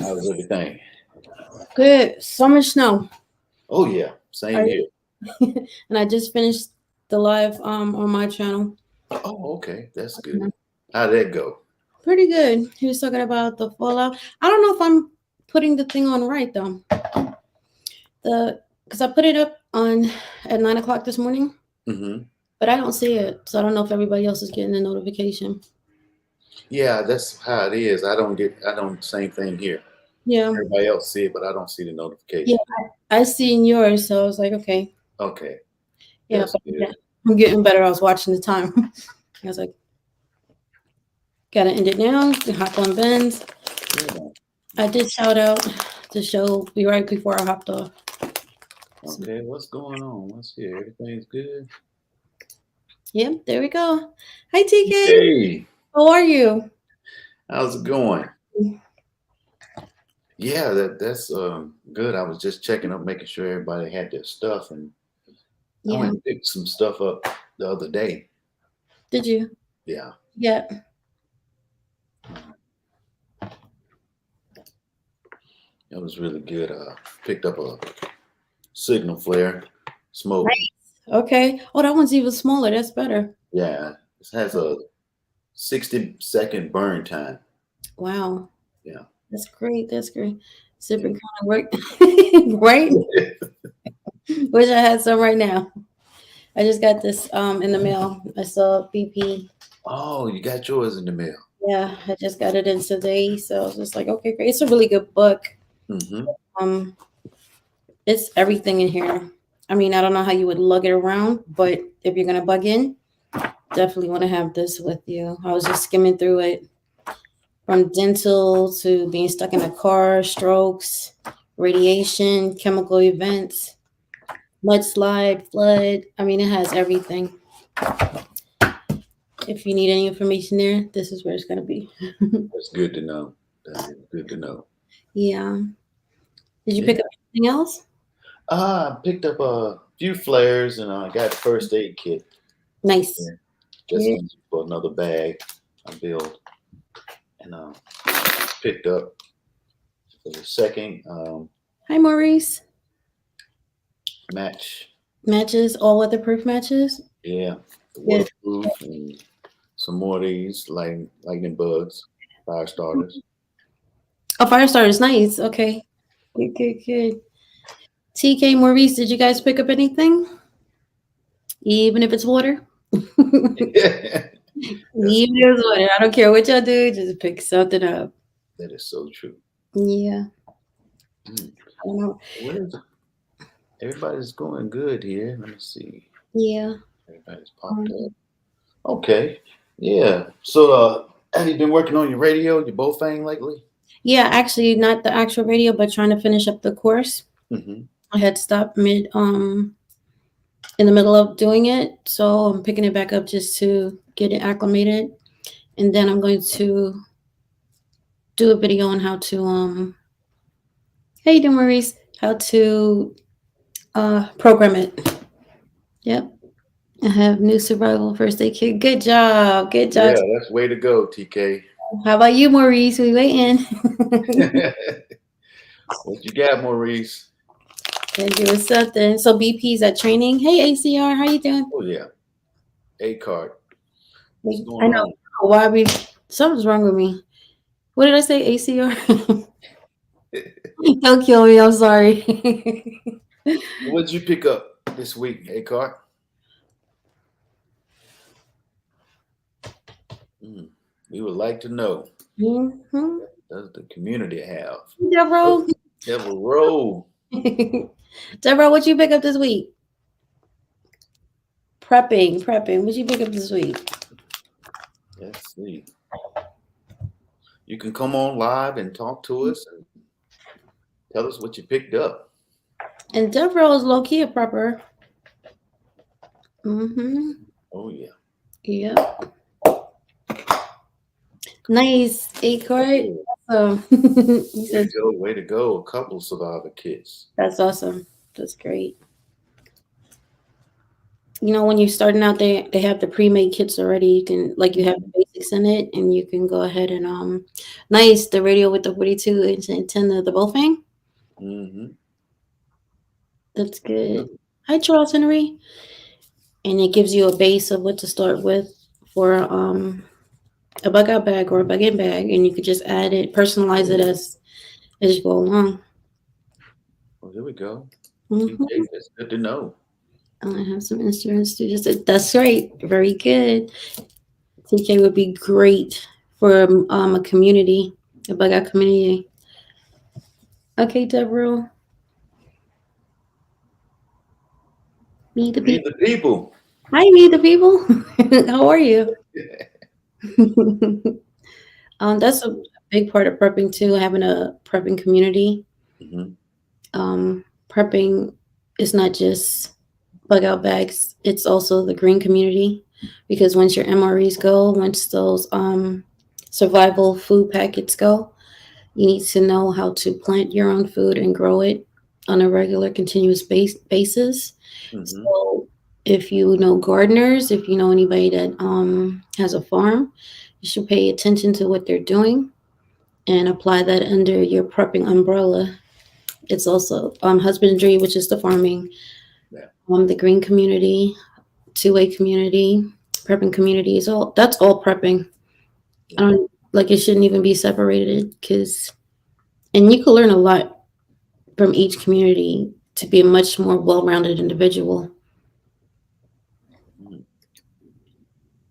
How's everything? Good. Summer snow. Oh yeah, same I, here. and I just finished the live on my channel. Oh, okay, that's good. How'd that go? Pretty good. He was talking about the fallout. I don't know if I'm putting the thing on right though. The because I put it up on at 9 o'clock this morning, Hmm. but I don't see it, so I don't know if everybody else is getting the notification. Yeah, that's how it is. I don't same thing here. Yeah, Everybody else see it, but I don't see the yeah. notification. I seen yours, so I was like, okay, Okay, yeah. that's But yeah, good. I'm getting better. I was watching the time. I was like, gotta end it now. Hop on Ben's. Yeah. I did shout out the show be right before I hopped off. So, Okay, what's going on? Let's see. Everything's good. yep, there we go. Hi TK. Hey, How are you? how's it going? Yeah, that's good. I was just checking up, making sure everybody had their stuff, and I Yeah. went and picked some stuff up the other day. Did you? Yeah. Yeah. It was really good. Picked up a signal flare, smoke. Okay. Oh, that one's even smaller. That's better. Yeah, it has a 60-second burn time. Wow. Yeah. That's great. That's great. Yeah. Sipping kind of work. Right? Wish I had some right now. I just got this in the mail. I saw BP. Oh, you got yours in the mail. Yeah, I just got it in today. So I was just like, okay, great. It's a really good book. Mm-hmm. Um, it's everything in here. I mean, I don't know how you would lug it around, but if you're gonna bug in, definitely want to have this with you. I was just skimming through it from dental to being stuck in a car, strokes, radiation, chemical events, mudslide, flood. I mean, it has everything. If you need any information there, this is where it's gonna be. That's good to know. That is good to know. Yeah. Did you Yeah. pick up anything else? I picked up a few flares and I got a first aid kit. Nice. Yeah. Just Yeah. for another bag I built. And picked up for the second Hi, Maurice. match. Matches, all weatherproof matches. Yeah, the Yeah. waterproof and some more of these lightning bugs, fire starters. Oh, Firestar is nice. Okay. Good, good, good. TK, Maurice, did you guys pick up anything? Even if it's water? That's Even if it's water. I don't care what y'all do, just pick something up. that is so true. Yeah. Mm. I don't know. Where's everybody's going good here? Let me see. Yeah. Everybody's popped up. Okay. Yeah. So have you been working on your radio, your Bofang lately? Yeah, actually not the actual radio, but trying to finish up the course. Mm-hmm. I had stopped mid in the middle of doing it. So I'm picking it back up just to get it acclimated. And then I'm going to do a video on how to hey you Maurice, how to program it. Yep. I have new survival first aid kit. Good job. Good job. Yeah, that's way to go, TK. How about you, Maurice? We waiting. What you got, Maurice? And doing something. So BP's at training. Hey ACR, how you doing? Oh yeah, A card. What's I going know on? why we something's wrong with me. What did I say? ACR? Don't kill me. I'm sorry. What did you pick up this week, A card? Mm, we would like to know. Mm-hmm. Does the community have? Deborah. Devil Roll. Deborah, what you pick up this week? Prepping. What you pick up this week? Let's see. You can come on live and talk to us and tell us what you picked up. And Deborah is low key a prepper. Mm-hmm. Oh yeah. Yep. Nice. A card. Awesome. Way to go. A couple survivor kits. That's awesome. That's great. You know, when you're starting out, they have the pre-made kits already. You can you have the basic 6 in it, and you can go ahead and nice the radio with the 42-inch antenna, the Bofang. Mm-hmm. That's good. Hi, Charles Henry. And it gives you a base of what to start with for a bug out bag or a bug in bag, and you could just add it, personalize it as you go along. Well, there we go. Mhm. TK, that's good to know. I have some instruments to just. That's great. Very good. TK would be great for a community, a bug out community. Okay, Deborah. Meet the Meet people. the people. Hi, meet the people. How are you? That's a big part of prepping too, having a prepping community. Mm-hmm. Prepping is not just bug out bags, it's also the green community, because once your MREs go, once those survival food packets go, you need to know how to plant your own food and grow it on a regular continuous basis. Mm-hmm. So if you know gardeners, if you know anybody that has a farm, you should pay attention to what they're doing and apply that under your prepping umbrella. It's also husbandry, which is the farming, Yeah. the green community, two-way community, prepping communities. All that's all prepping. I don't like it shouldn't even be separated because, and you can learn a lot from each community to be a much more well-rounded individual.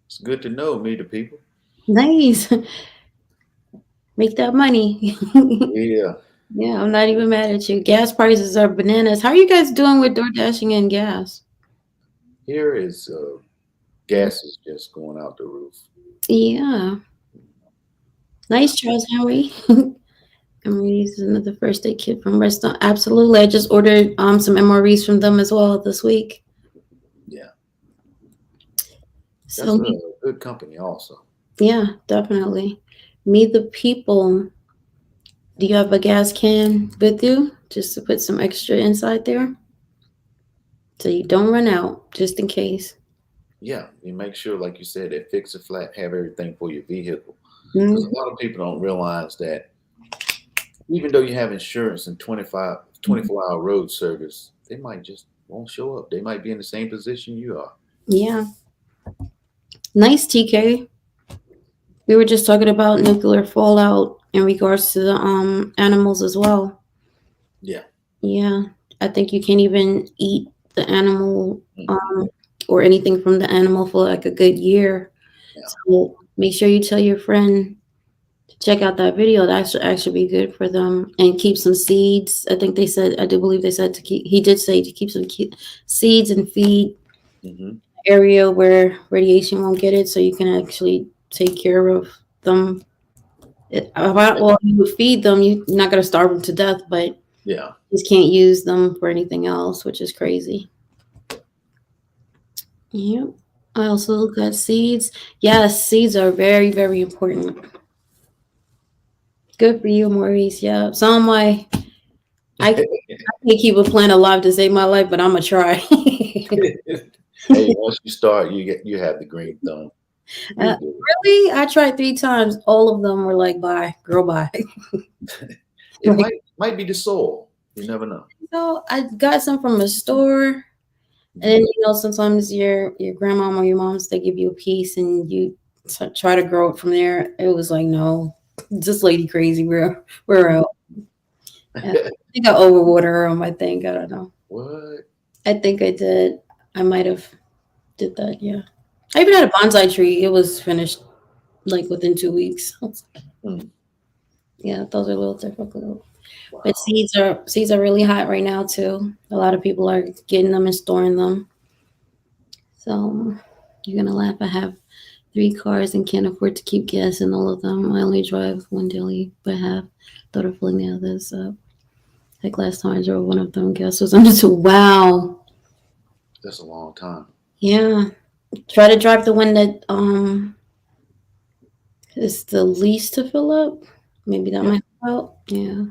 It's good to know, meet the people. Nice. Make that money. Yeah. Yeah, I'm not even mad at you. Gas prices are bananas. How are you guys doing with door dashing and gas? Here is gas is just going out the roof. Yeah. Nice, Charles Henry. MREs is another first aid kit from Redstone. Absolutely. I just ordered some MREs from them as well this week. Yeah. That's So a good company also. yeah, definitely. Meet the people. Do you have a gas can with you just to put some extra inside there? So you don't run out, just in case. Yeah, you make sure, like you said, that fix a flat, have everything for your vehicle. Mhm. Because a lot of people don't realize that even though you have insurance and 24-hour road service, they might just won't show up. They might be in the same position you are. Yeah. Nice, TK. We were just talking about nuclear fallout in regards to the animals as well. Yeah. Yeah. I think you can't even eat the animal Mhm. or anything from the animal for like a good year. Yeah. So make sure you tell your friend to check out that video. That should actually be good for them. And keep some seeds. I think they said, I do believe they said to keep, he did say to keep some seeds and feed Mhm. area where radiation won't get it, so you can actually take care of them. Well, you would feed them, you're not going to starve them to death, but Yeah. you just can't use them for anything else, which is crazy. Yep. I also got seeds. Yes, seeds are very, very important. Good for you, Maurice. Yeah. So am I. I can't keep a plant alive to save my life, but I'm gonna try. Hey, once you start, you have the green thumb. Really? I tried 3 times. All of them were like, "Bye, girl, bye." It might be the soil. You never know. So I got some from a store, and then sometimes your grandmom or your moms, they give you a piece, and you try to grow it from there. It was like, no, this lady crazy. We're out. Yeah. I think I overwater her on my thing. I don't know. What? I think I did. I might have did that. Yeah. I even had a bonsai tree. It was finished like within 2 weeks. Yeah, those are a little difficult. Wow. But seeds are really hot right now too. A lot of people are getting them and storing them. So you're gonna laugh. I have 3 cars and can't afford to keep gas in all of them. I only drive one daily, but have thought of filling the others up. Like last time I drove one of them, gas was under 2. Wow. That's a long time. Yeah. Try to drive the one that is the least to fill up. Maybe that might help out. Yeah.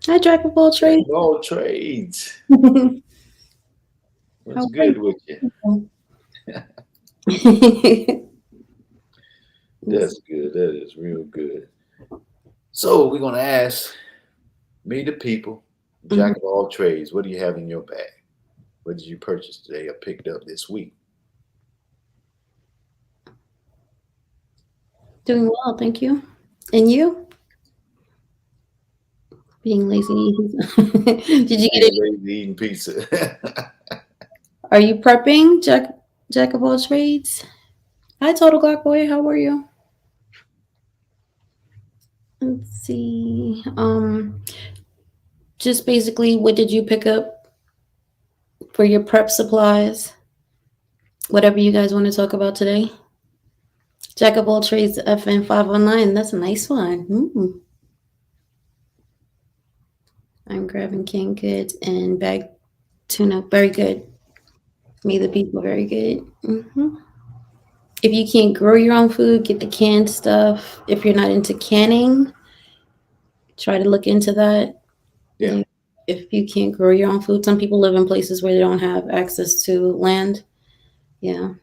Hi, Jack of all trades. All trades. What's good with you? That's good. That is real good. So we're gonna ask me, the people, jack of all trades. What do you have in your bag? What did you purchase today or picked up this week? Doing well, thank you. And you? Being lazy. Did you get it? Eating pizza. Are you prepping, Jack of all trades? Hi, Total Glock Boy. How are you? Let's see. Just basically, what did you pick up for your prep supplies? Whatever you guys want to talk about today. Jack of all trades, FN 519. That's a nice one. I'm grabbing canned goods and bag tuna. Very good. Me, the people, very good. If you can't grow your own food, get the canned stuff. If you're not into canning, try to look into that. Yeah. If you can't grow your own food, some people live in places where they don't have access to land. Yeah.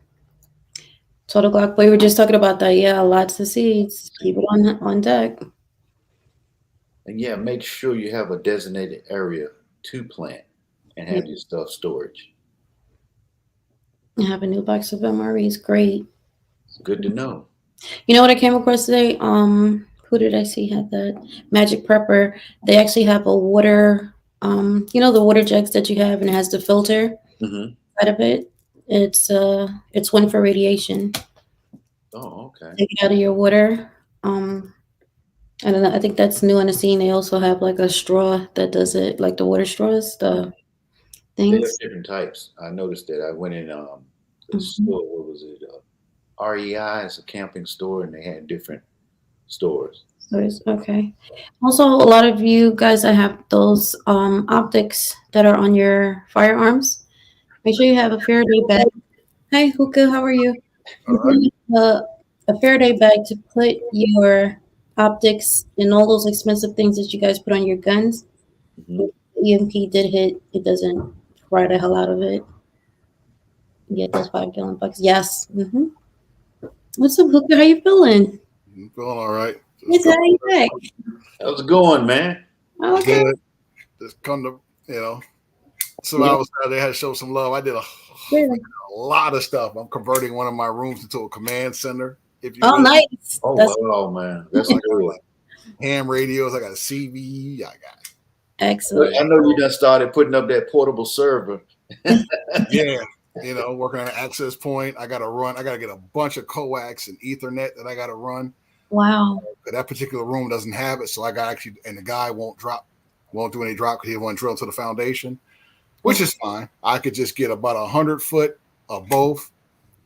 Total Glock Boy, we were just talking about that. Yeah, lots of seeds. Keep it on deck. And yeah, make sure you have a designated area to plant and have your stuff storage. I have a new box of MREs. Great. It's good to know. You know what I came across today? Who did I see had that? Magic Prepper. They actually have a water, the water jugs that you have, and it has the filter out of it. It's one for radiation. Oh, okay. Take it out of your water. I don't know. I think that's new on the scene. They also have like a straw that does it, like the water straws, the things. There's different types. I noticed that. I went in the store. What was it? REI is a camping store, and they had different stores. Okay. Also, a lot of you guys that have those optics that are on your firearms, make sure you have a Faraday bag. Hi, Hookah. How are you? A Faraday bag to put your optics and all those expensive things that you guys put on your guns. If the EMP did hit, it doesn't fry the hell out of it. Get those 5 gallon bucks. Yes. What's up, Hookah? How you feeling? I'm feeling all right. It's how you back. How's it going, man? Okay. Good. Just come to, some hours they had to show some love. I did a lot of stuff. I'm converting one of my rooms into a command center. If you will. Nice. Oh, wow, man. That's good. Ham radios. I got a CV. I got excellent. I know you done started putting up that portable server. Yeah. Working on an access point. I got to get a bunch of coax and Ethernet that I got to run. Wow. But that particular room doesn't have it. So I got and the guy won't do any drop because he won't drill to the foundation, which is fine. I could just get about 100 foot of both,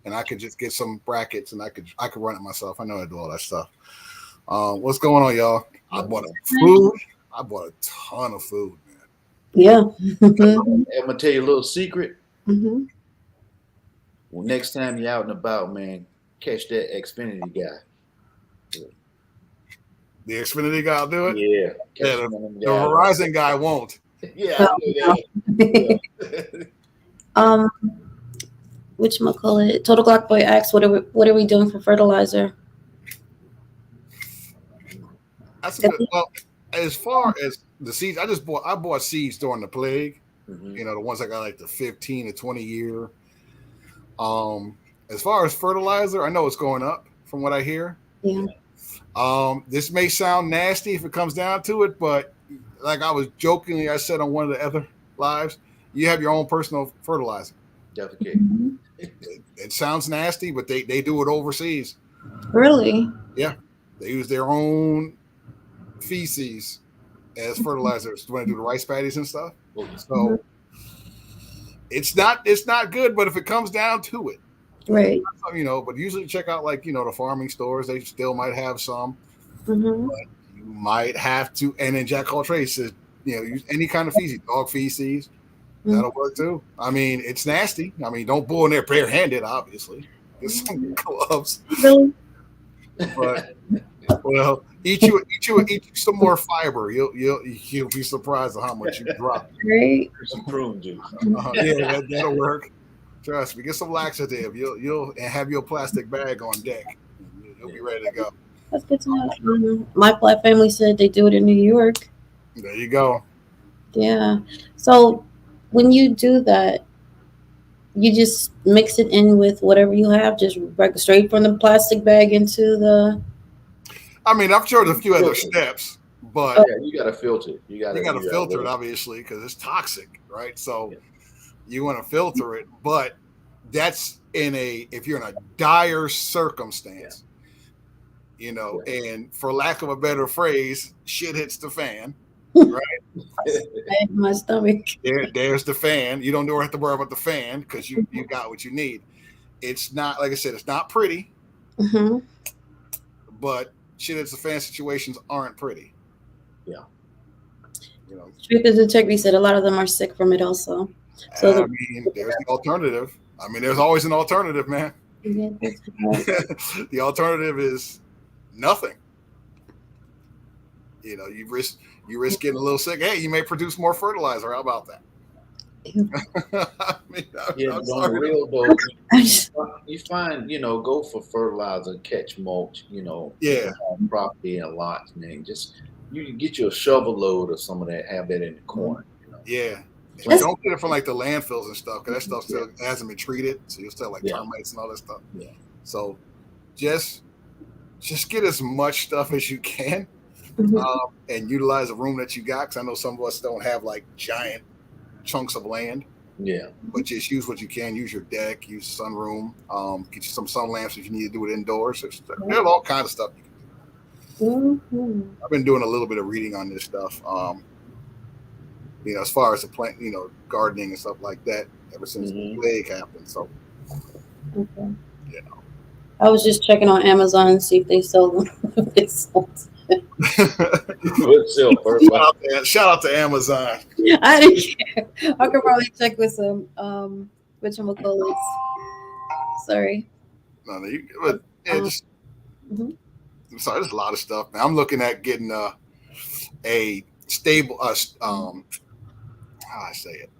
and I could just get some brackets, and I could run it myself. I know how to do all that stuff. What's going on, y'all? I bought a ton of food, man. Yeah. I'm gonna tell you a little secret. Well, next time you're out and about, man, catch that Xfinity guy. The Xfinity guy will do it? Yeah. The Verizon guy won't. Yeah. Whatchamacallit? Total Glock Boy asks, what are we doing for fertilizer? That's a good. Well, as far as the seeds, I bought seeds during the plague. The ones that got like the 15 to 20 year. As far as fertilizer, I know it's going up from what I hear. Yeah. This may sound nasty if it comes down to it, but like I said on one of the other lives, you have your own personal fertilizer. Definitely. It sounds nasty, but they do it overseas. Really? Yeah. They use their own feces as fertilizers when they do the rice paddies and stuff. So it's not good, but if it comes down to it, right. But usually check out the farming stores, they still might have some. But you might have to, and then Jack All Trades says, use any kind of feces, dog feces. That'll work too. I mean, it's nasty. I mean, don't pull in there barehanded, obviously. Get some gloves. Really? But eat you some more fiber. You'll be surprised at how much you drop. Right. Some prune juice. Yeah, that'll work. Trust me. Get some laxative. You'll and have your plastic bag on deck. You'll be ready to go. That's good to know. My flat family said they do it in New York. There you go. Yeah. So when you do that, you just mix it in with whatever you have, just straight from the plastic bag into the. I mean, I'm sure there's a few other steps, but Oh. Yeah, you got to filter it. You got you got to filter it, really- obviously, because it's toxic, right? So Yeah. you want to filter it, but that's if you're in a dire circumstance, you know, and for lack of a better phrase, shit hits the fan, My stomach. there's the fan. You don't have to worry about the fan because you got what you need. It's not, like I said, it's not pretty, Mm-hmm. but shit hits the fan situations aren't pretty. Yeah. You know, Truth is, Integrity said a lot of them are sick from it also. So I mean, there's the alternative. I mean, there's always an alternative, man. The alternative is nothing. You know, you risk getting a little sick. Hey, you may produce more fertilizer. How about that? I mean, Yeah, I'm but on the sorry. real though, you find, go for fertilizer, catch mulch, Yeah. property and lots, man. Just you can get you a shovel load or some of that, have that in the corner. Yeah. Plant- Don't get it from like the landfills and stuff because that stuff still hasn't been treated. So you'll still have like termites and all that stuff. Yeah. So just get as much stuff as you can and utilize the room that you got. Because I know some of us don't have like giant chunks of land. Yeah. But just use what you can. Use your deck. Use the sunroom. Get you some sun lamps if you need to do it indoors. There's all kinds of stuff you can do. I've been doing a little bit of reading on this stuff. As far as the plant, gardening and stuff like that, ever since the plague happened. So, I was just checking on Amazon and see if they sell them. Shout out to Amazon. I didn't care. I could probably check with some whatchamacallits. Sorry. No, sorry, there's a lot of stuff, man. I'm looking at getting a stable how I say it,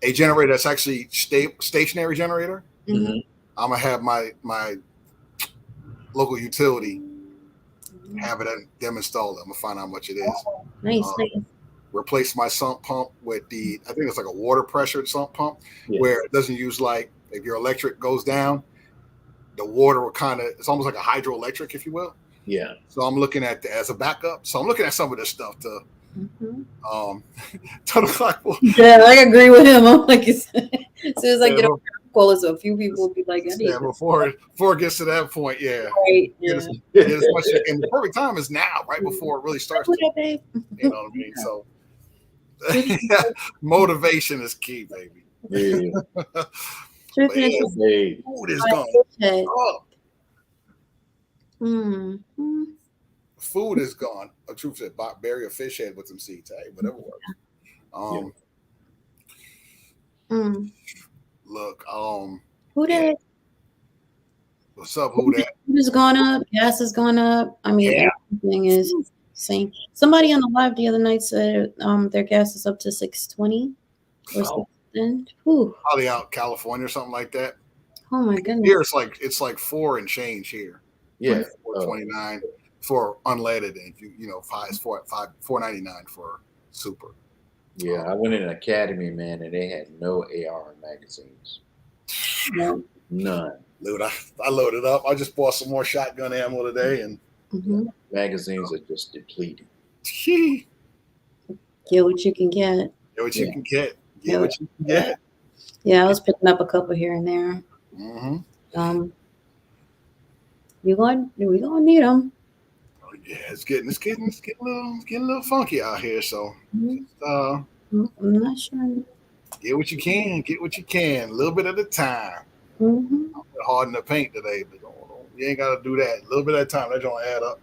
a generator that's actually stationary generator. Mm-hmm. I'm gonna have my local utility have them install it. I'm gonna find out how much it is. Nice. Replace my sump pump with I think it's like a water pressured sump pump where it doesn't use, like, if your electric goes down, the water will it's almost like a hydroelectric, if you will. Yeah. So I'm looking at as a backup. So I'm looking at some of this stuff to 10 o'clock. Yeah, I agree with him. I'm like, as soon as I get over call us, a few people will be like, before it gets to that point, right, get as much, and the perfect time is now, right before it really starts. You know what I mean? So motivation is key, baby. Yeah. Food is gone. Food is gone. A truth said, bury a fish head with some seeds. Hey, whatever works. Look, who that? What's up? Who that? Food is going up. Gas is going up. I mean, everything is insane. Somebody on the live the other night said their gas is up to $6.20 or something. Probably out California or something like that. Oh my goodness! Here it's like 4 and change here. Yeah, 4.29 for unleaded, and if $4.99 for super. Yeah, I went in an academy, man, and they had no AR magazines. None. Dude, I loaded up. I just bought some more shotgun ammo today, and magazines are just depleted. Get what you can get. Get what you can get. Get what you can get. Yeah, I was picking up a couple here and there. We gonna need them. Yeah, it's getting a little funky out here. So, I'm not sure. Get what you can. Get what you can. A little bit at a time. I'm hard in the paint today, but you ain't got to do that. A little bit at a time. That don't add up.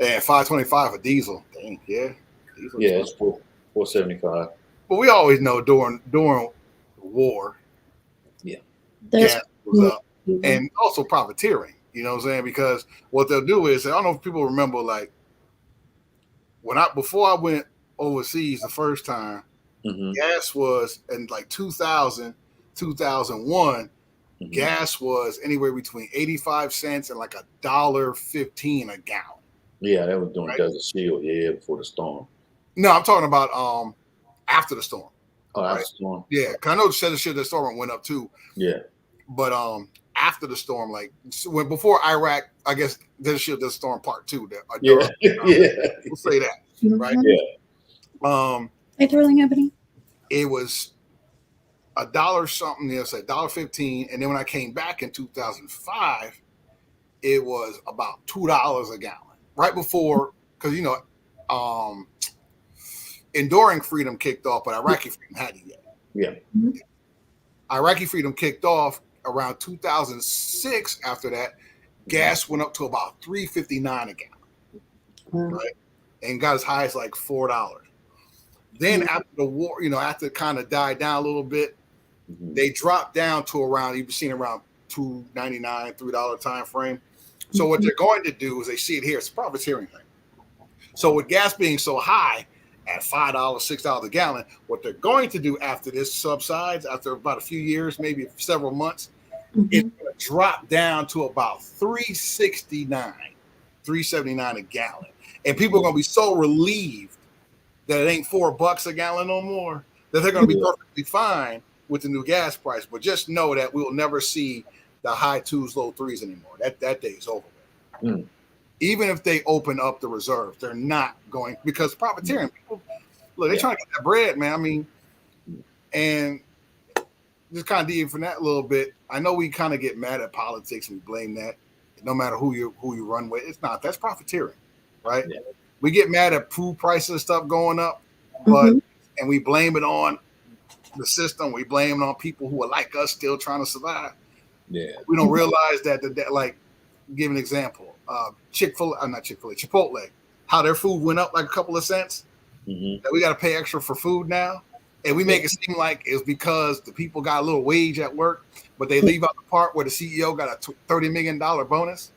And $5.25 for diesel. Dang, yeah. Diesel it's $4.75. But we always know during the war, gas was up, and also profiteering. You know what I'm saying? Because what they'll do is, I don't know if people remember, like before I went overseas the first time, gas was in like 2000 2001, Mhm. gas was anywhere between 85 cents and like $1.15 a gallon. Yeah, that was during Right. Desert Shield. Yeah, before the storm. No, I'm talking about after the storm. Oh, after Right. the storm. Yeah, because I know the storm went up too. Yeah. But after the storm, like when before Iraq, I guess there's the storm part two. Yeah. Yeah. We'll say that. Right. Mhm. Hey, Darling Ebony. It was $1 something. Yes, $1.15, and then when I came back in 2005, it was about $2 a gallon. Right before, because Enduring Freedom kicked off, but Iraqi Freedom hadn't yet. Yeah. Mhm. Iraqi Freedom kicked off around 2006. After that, gas went up to about $3.59 a gallon, right? And got as high as like $4. Then after the war, after it kind of died down a little bit, they dropped down to around, you've seen around $2.99, $3 time frame. So what they're going to do is they see it here, it's a profiteering thing. So with gas being so high at $5, $6 a gallon, what they're going to do after this subsides, after about a few years, maybe several months, it's going to drop down to about $3.69, $3.79 a gallon. And people are going to be so relieved that it ain't $4 a gallon no more, that they're going to be perfectly fine with the new gas price. But just know that we will never see the high twos, low threes anymore. That day is over. Even if they open up the reserve, they're not going, because profiteering, people, look, they're trying to get that bread, man. I mean, and just kind of deviating from that a little bit. I know we kind of get mad at politics and we blame that. No matter who you run with, it's not. That's profiteering, right? Yeah. We get mad at food prices and stuff going up, but and we blame it on the system. We blame it on people who are like us still trying to survive. Yeah, we don't realize that like, give an example. Chipotle, how their food went up like a couple of cents. That we got to pay extra for food now, and we make it seem like it's because the people got a little wage at work, but they leave out the part where the CEO got a $30 million bonus.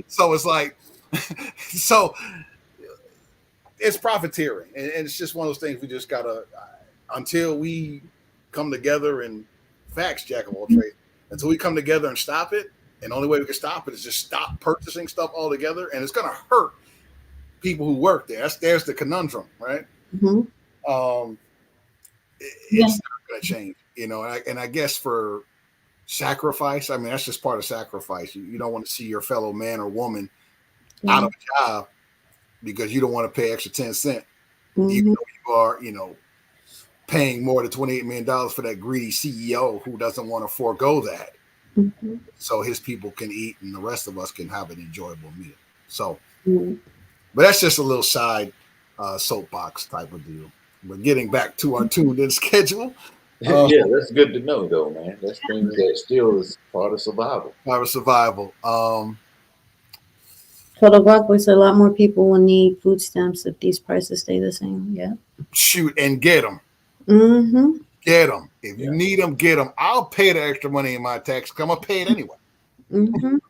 So it's like, so it's profiteering, and it's just one of those things we just gotta, until we come together and facts, jack of all trades, until we come together and stop it. And the only way we can stop it is just stop purchasing stuff altogether. And it's going to hurt people who work there. There's the conundrum, right? It's not going to change, and I guess for sacrifice, I mean, that's just part of sacrifice. You don't want to see your fellow man or woman out of a job because you don't want to pay extra 10 cents, even though you are, paying more than $28 million for that greedy CEO who doesn't want to forego that. So his people can eat and the rest of us can have an enjoyable meal. So, but that's just a little side soapbox type of deal. But getting back to our tuned-in schedule. Yeah, that's good to know, though, man. That's things that still is part of survival. Part of survival. So the Rock Boy said a lot more people will need food stamps if these prices stay the same. Yeah. Shoot, and get them. Get them. If you need them, get them. I'll pay the extra money in my tax. I'm going to pay it anyway. I'm going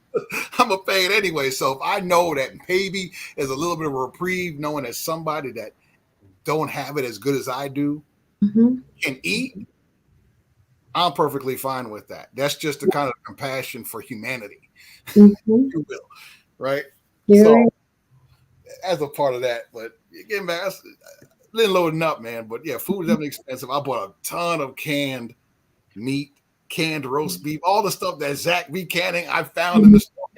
to pay it anyway. So if I know that maybe there's a little bit of a reprieve, knowing that somebody that don't have it as good as I do can eat, I'm perfectly fine with that. That's just the kind of compassion for humanity, you will, right? So as a part of that, but getting back, then loading up, man. But yeah, food is definitely expensive. I bought a ton of canned meat, canned roast beef, all the stuff that Zach be canning I found in the store.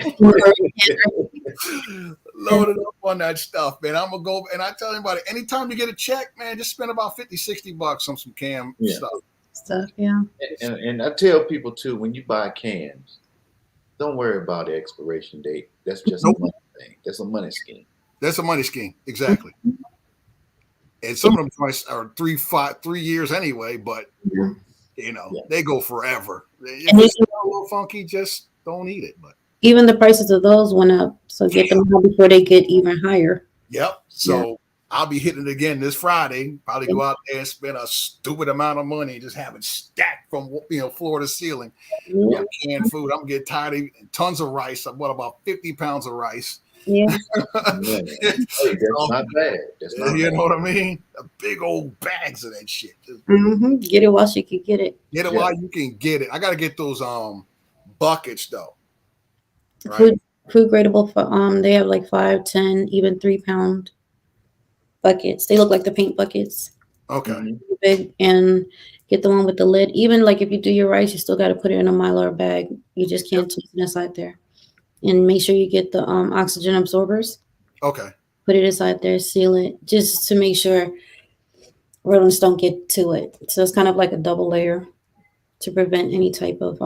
Loaded up on that stuff, man. I'm gonna go and I tell anybody, anytime you get a check, man, just spend about $50-$60 on some canned stuff. And I tell people too, when you buy cans, don't worry about the expiration date. That's just a money thing. That's a money scheme. That's a money scheme, exactly. And some of them are 3 years anyway, but they go forever. If it's a little funky, just don't eat it. But even the prices of those went up, so get them now before they get even higher. Yep. So I'll be hitting it again this Friday. Probably go out there and spend a stupid amount of money, just have it stacked from floor to ceiling. Canned food. I'm getting tired of tons of rice. I bought about 50 pounds of rice. Yeah. Yeah. Hey, that's not bad. That's not You bad. know what I mean? Big old bags of that shit. Just Get it while you can get it. get it Yeah. while you can get it. I gotta get those buckets though. Right. Food gradable for they have like 5, 10, even 3 pound buckets. They look like the paint buckets. Okay. Mhm. Big, and get the one with the lid. Even like if you do your rice, you still got to put it in a Mylar bag. You just can't toss it inside there. And make sure you get the oxygen absorbers. Okay. Put it inside there, seal it, just to make sure rodents don't get to it. So it's kind of like a double layer to prevent any type of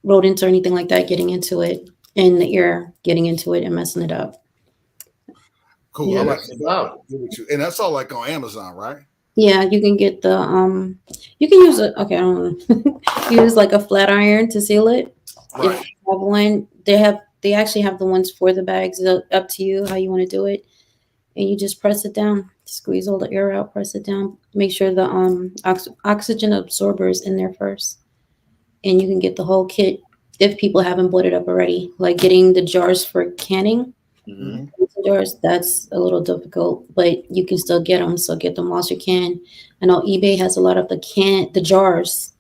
rodents or anything like that getting into it, and the air getting into it and messing it up. Cool. Yeah. I'm That's about give it to, and that's all like on Amazon, right? Yeah, you can get the you can use it. Okay, I don't know. Use like a flat iron to seal it. If Right. you have one, they actually have the ones for the bags. It's up to you how you want to do it, and you just press it down, squeeze all the air out, press it down. Make sure the oxygen absorber is in there first, and you can get the whole kit if people haven't bought it up already. Like getting the jars for canning. Mhm. Jars, that's a little difficult, but you can still get them. So get them whilst you can. I know eBay has a lot of the jars,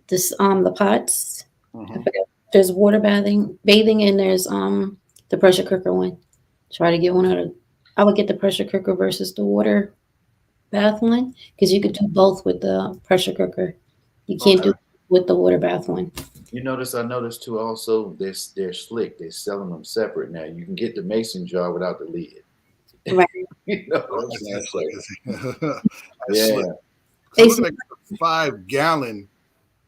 the pots. I Mhm. forget. There's water bathing, and there's the pressure cooker one. Try to get one out of. I would get the pressure cooker versus the water bath one because you could do both with the pressure cooker. You can't Okay. do with the water bath one. You notice I noticed too also they're slick. They're selling them separate now. You can get the mason jar without the lid. Right. You know what I'm That's saying? slick. So, That's yeah. slick. So They looking at the 5 gallon,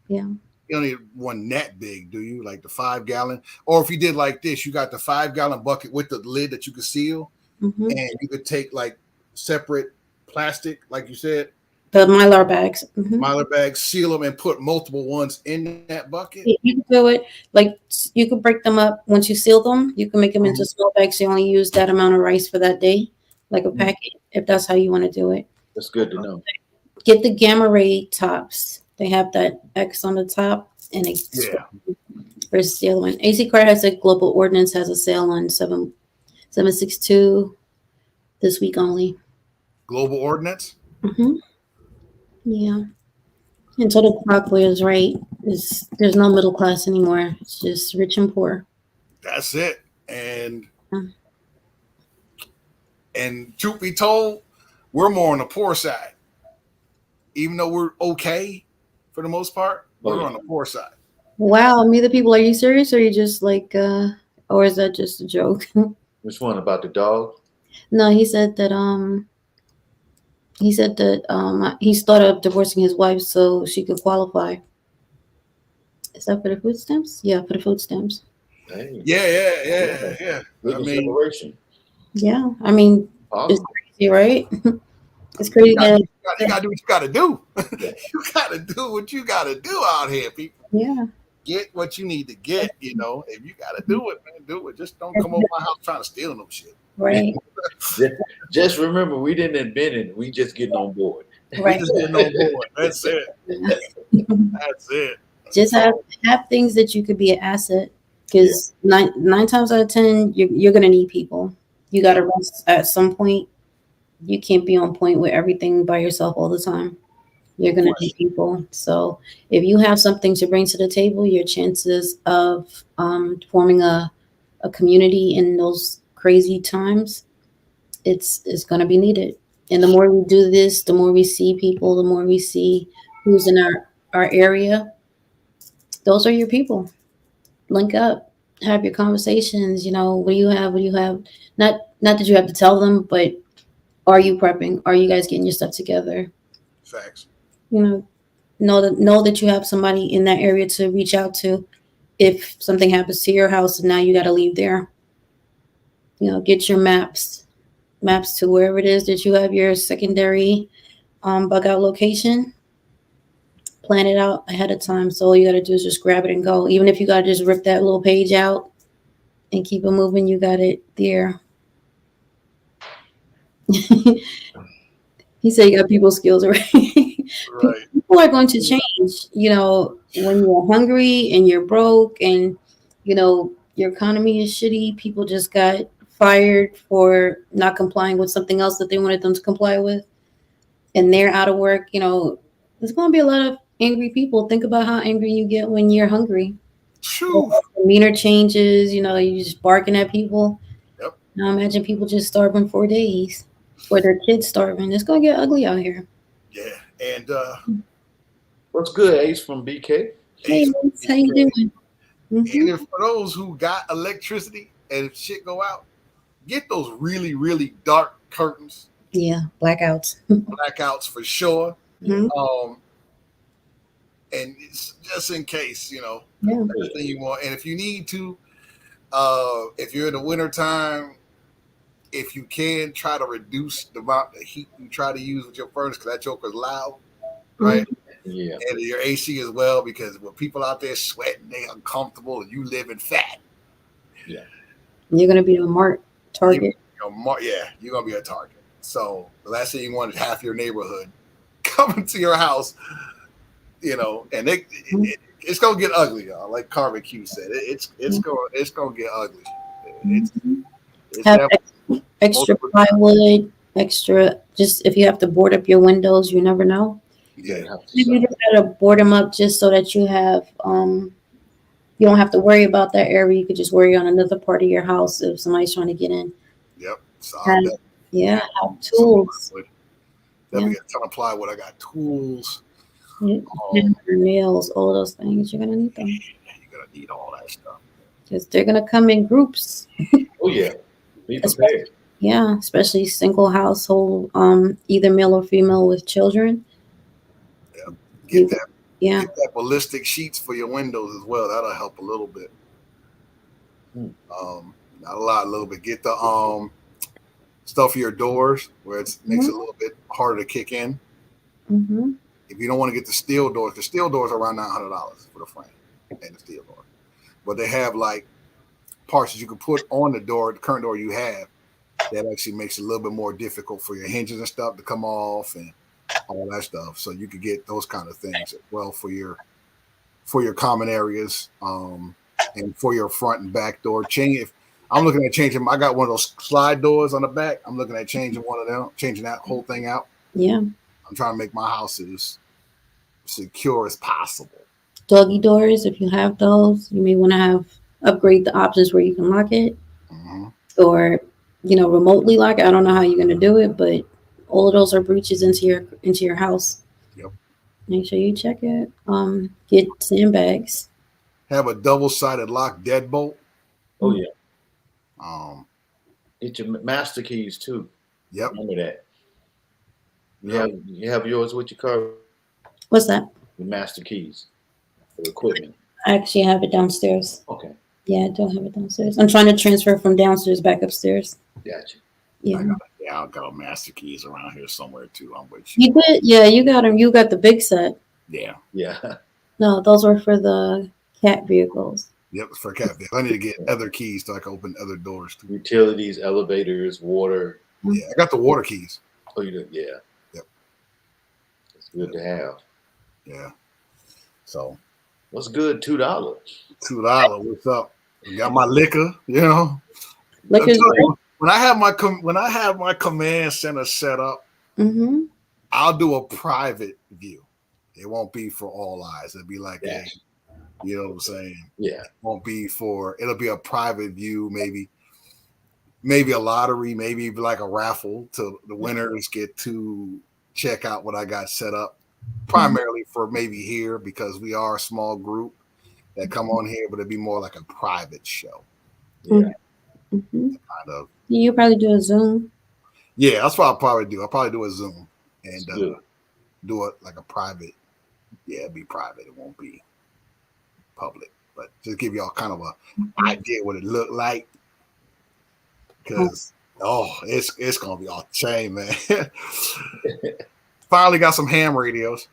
Yeah. you don't need one that big, do you? Like the 5 gallon, or if you did like this, you got the 5 gallon bucket with the lid that you could seal, hmm and you could take like separate plastic, like you said, The Mylar bags. Hmm. Mylar bags, seal them, and put multiple ones in that bucket. You can do it like you can break them up once you seal them. You can make them into Mhm. small bags. You only use that amount of rice for that day, like a Mhm. packet, if that's how you want to do it. That's good to know. Get the gamma ray tops. They have that X on the top, and it's Yeah. versus the other one. AC Car has a global ordinance has a sale on 762 this week only. Global ordinance. Hmm. Yeah. And so the Brockway is right. There's no middle class anymore. It's just rich and poor. That's it. And Mm. and truth be told, we're more on the poor side. Even though we're okay for the most part, we're on the poor side. Wow, me the people, are you serious or are you just like or is that just a joke? Which one about the dog? No, he said that he's thought of divorcing his wife so she could qualify. Is that for the food stamps? Yeah, for the food stamps. Hey, Yeah. good I mean, consideration. Yeah, I mean, it's Awesome. crazy, right? It's crazy you that gotta do what you gotta do. Yeah. You gotta do what you gotta do out here, people. yeah, Get what you need to get. You know, if you gotta do it, man, do it. Just don't come over my house trying to steal no shit. right, Just remember, we didn't invent it. We just getting on board. right. We just getting on board. That's it. That's it. Just have things that you could be an asset because nine times out of 10 you're gonna need people. You gotta rest at some point. You can't be on point with everything by yourself all the time. You're gonna need people. So if you have something to bring to the table, your chances of forming a community in those crazy times, it's gonna be needed. And the more we do this, the more we see people, the more we see who's in our area. Those are your people. Link up, have your conversations. You know, what do you have? What do you have? Not that you have to tell them, but are you prepping? Are you guys getting your stuff together? Facts. You know that you have somebody in that area to reach out to if something happens to your house and now you got to leave there. You know, get your maps to wherever it is that you have your secondary bug out location. Plan it out ahead of time. So all you got to do is just grab it and go. Even if you got to just rip that little page out and keep it moving, you got it there. He said you got people skills already. Right. People are going to change. You know, when you're hungry and you're broke and, you know, your economy is shitty. People just got fired for not complying with something else that they wanted them to comply with, and they're out of work. There's going to be a lot of angry people. Think about how angry you get when you're hungry. Shoo. Demeanor changes. You just barking at people. Yep. Now imagine people just starving 4 days, or their kids starving. It's going to get ugly out here. Yeah. And What's good, Ace from BK? Hey, Liz, how you doing? and Mhm. if for those who got electricity and if shit go out, get those really, really dark curtains, Yeah, blackouts. blackouts for sure. Mhm. And it's just in case, Yeah. that's the thing you want. And if you need to, if you're in the wintertime, if you can try to reduce the amount of heat you try to use with your furnace, because that joker's loud, right? Yeah. And your AC as well, because when people out there sweating, they uncomfortable, and you live in fat. You're gonna be a mark target. You're gonna be a target. So the last thing you want is half your neighborhood coming to your house, and it's gonna get ugly, y'all. Like Carmen Q said, it's gonna get ugly. It's Have definitely- extra plywood, extra. Just if you have to board up your windows, you never know. yeah. Maybe you just gotta board them up just so that you have you don't have to worry about that area. You could just worry on another part of your house if somebody's trying to get in. Yep. So And, yeah, have tools. Definitely get a ton of plywood. I got tools. Hammer, nails, all of those things. You're gonna need them You're gonna need all that stuff. because they're gonna come in groups. Oh yeah. Be prepared. Yeah, especially single household, either male or female with children. Get that. Yeah. Get that ballistic sheets for your windows as well. That'll help a little bit. Not a lot, a little bit. Get the stuff for your doors where it makes it a little bit harder to kick in. Mm-hmm. If you don't want to get the steel doors are around $900 for the frame and the steel door. But they have like parts that you can put on the door, the current door you have, that actually makes it a little bit more difficult for your hinges and stuff to come off and all that stuff. So you could get those kind of things as well for your common areas, and for your front and back door. If I'm looking at changing, I got one of those slide doors on the back. I'm looking at changing one of them, changing that whole thing out. Yeah. I'm trying to make my house as secure as possible. Doggy doors, if you have those, you may want to upgrade the options where you can lock it, or remotely lock it. I don't know how you're going to do it, but all of those are breaches into your house. Yep. Make sure you check it. Get sandbags. Have a double-sided lock deadbolt. Oh yeah. Get your master keys too. Yep. Remember that. You have yours with your car. What's that? The master keys for equipment. I actually have it downstairs. Okay. Yeah, I don't have it downstairs. I'm trying to transfer from downstairs back upstairs. Gotcha. Yeah. I got a master keys around here somewhere too. I'm with you. You did? Yeah, you got them. You got the big set. Yeah. Yeah. No, those were for the cat vehicles. Yep, it's for cat vehicles. I need to get other keys so I can open other doors too. Utilities, elevators, water. Yeah, I got the water keys. Oh, you do? Yeah. Yep. It's good to have. Yeah. So What's good? $2. $2. What's up? Got my liquor. Liquor's When I have my command center set up, mm-hmm. I'll do a private view. It won't be for all eyes. It'll be like Yeah. you know what I'm saying? Yeah. It'll be a private view, maybe a lottery, maybe like a raffle to the winners get to check out what I got set up. Primarily for maybe here because we are a small group that come on here, but it'd be more like a private show. Yeah. Mm-hmm. Kind of. You probably do a Zoom. Yeah, that's what I'll probably do. I'll probably do a Zoom and Good. do it like a private. Yeah, it'll be private. It won't be public, but just give y'all kind of a idea what it looked like. Because it's gonna be off the chain, man. Finally got some ham radios.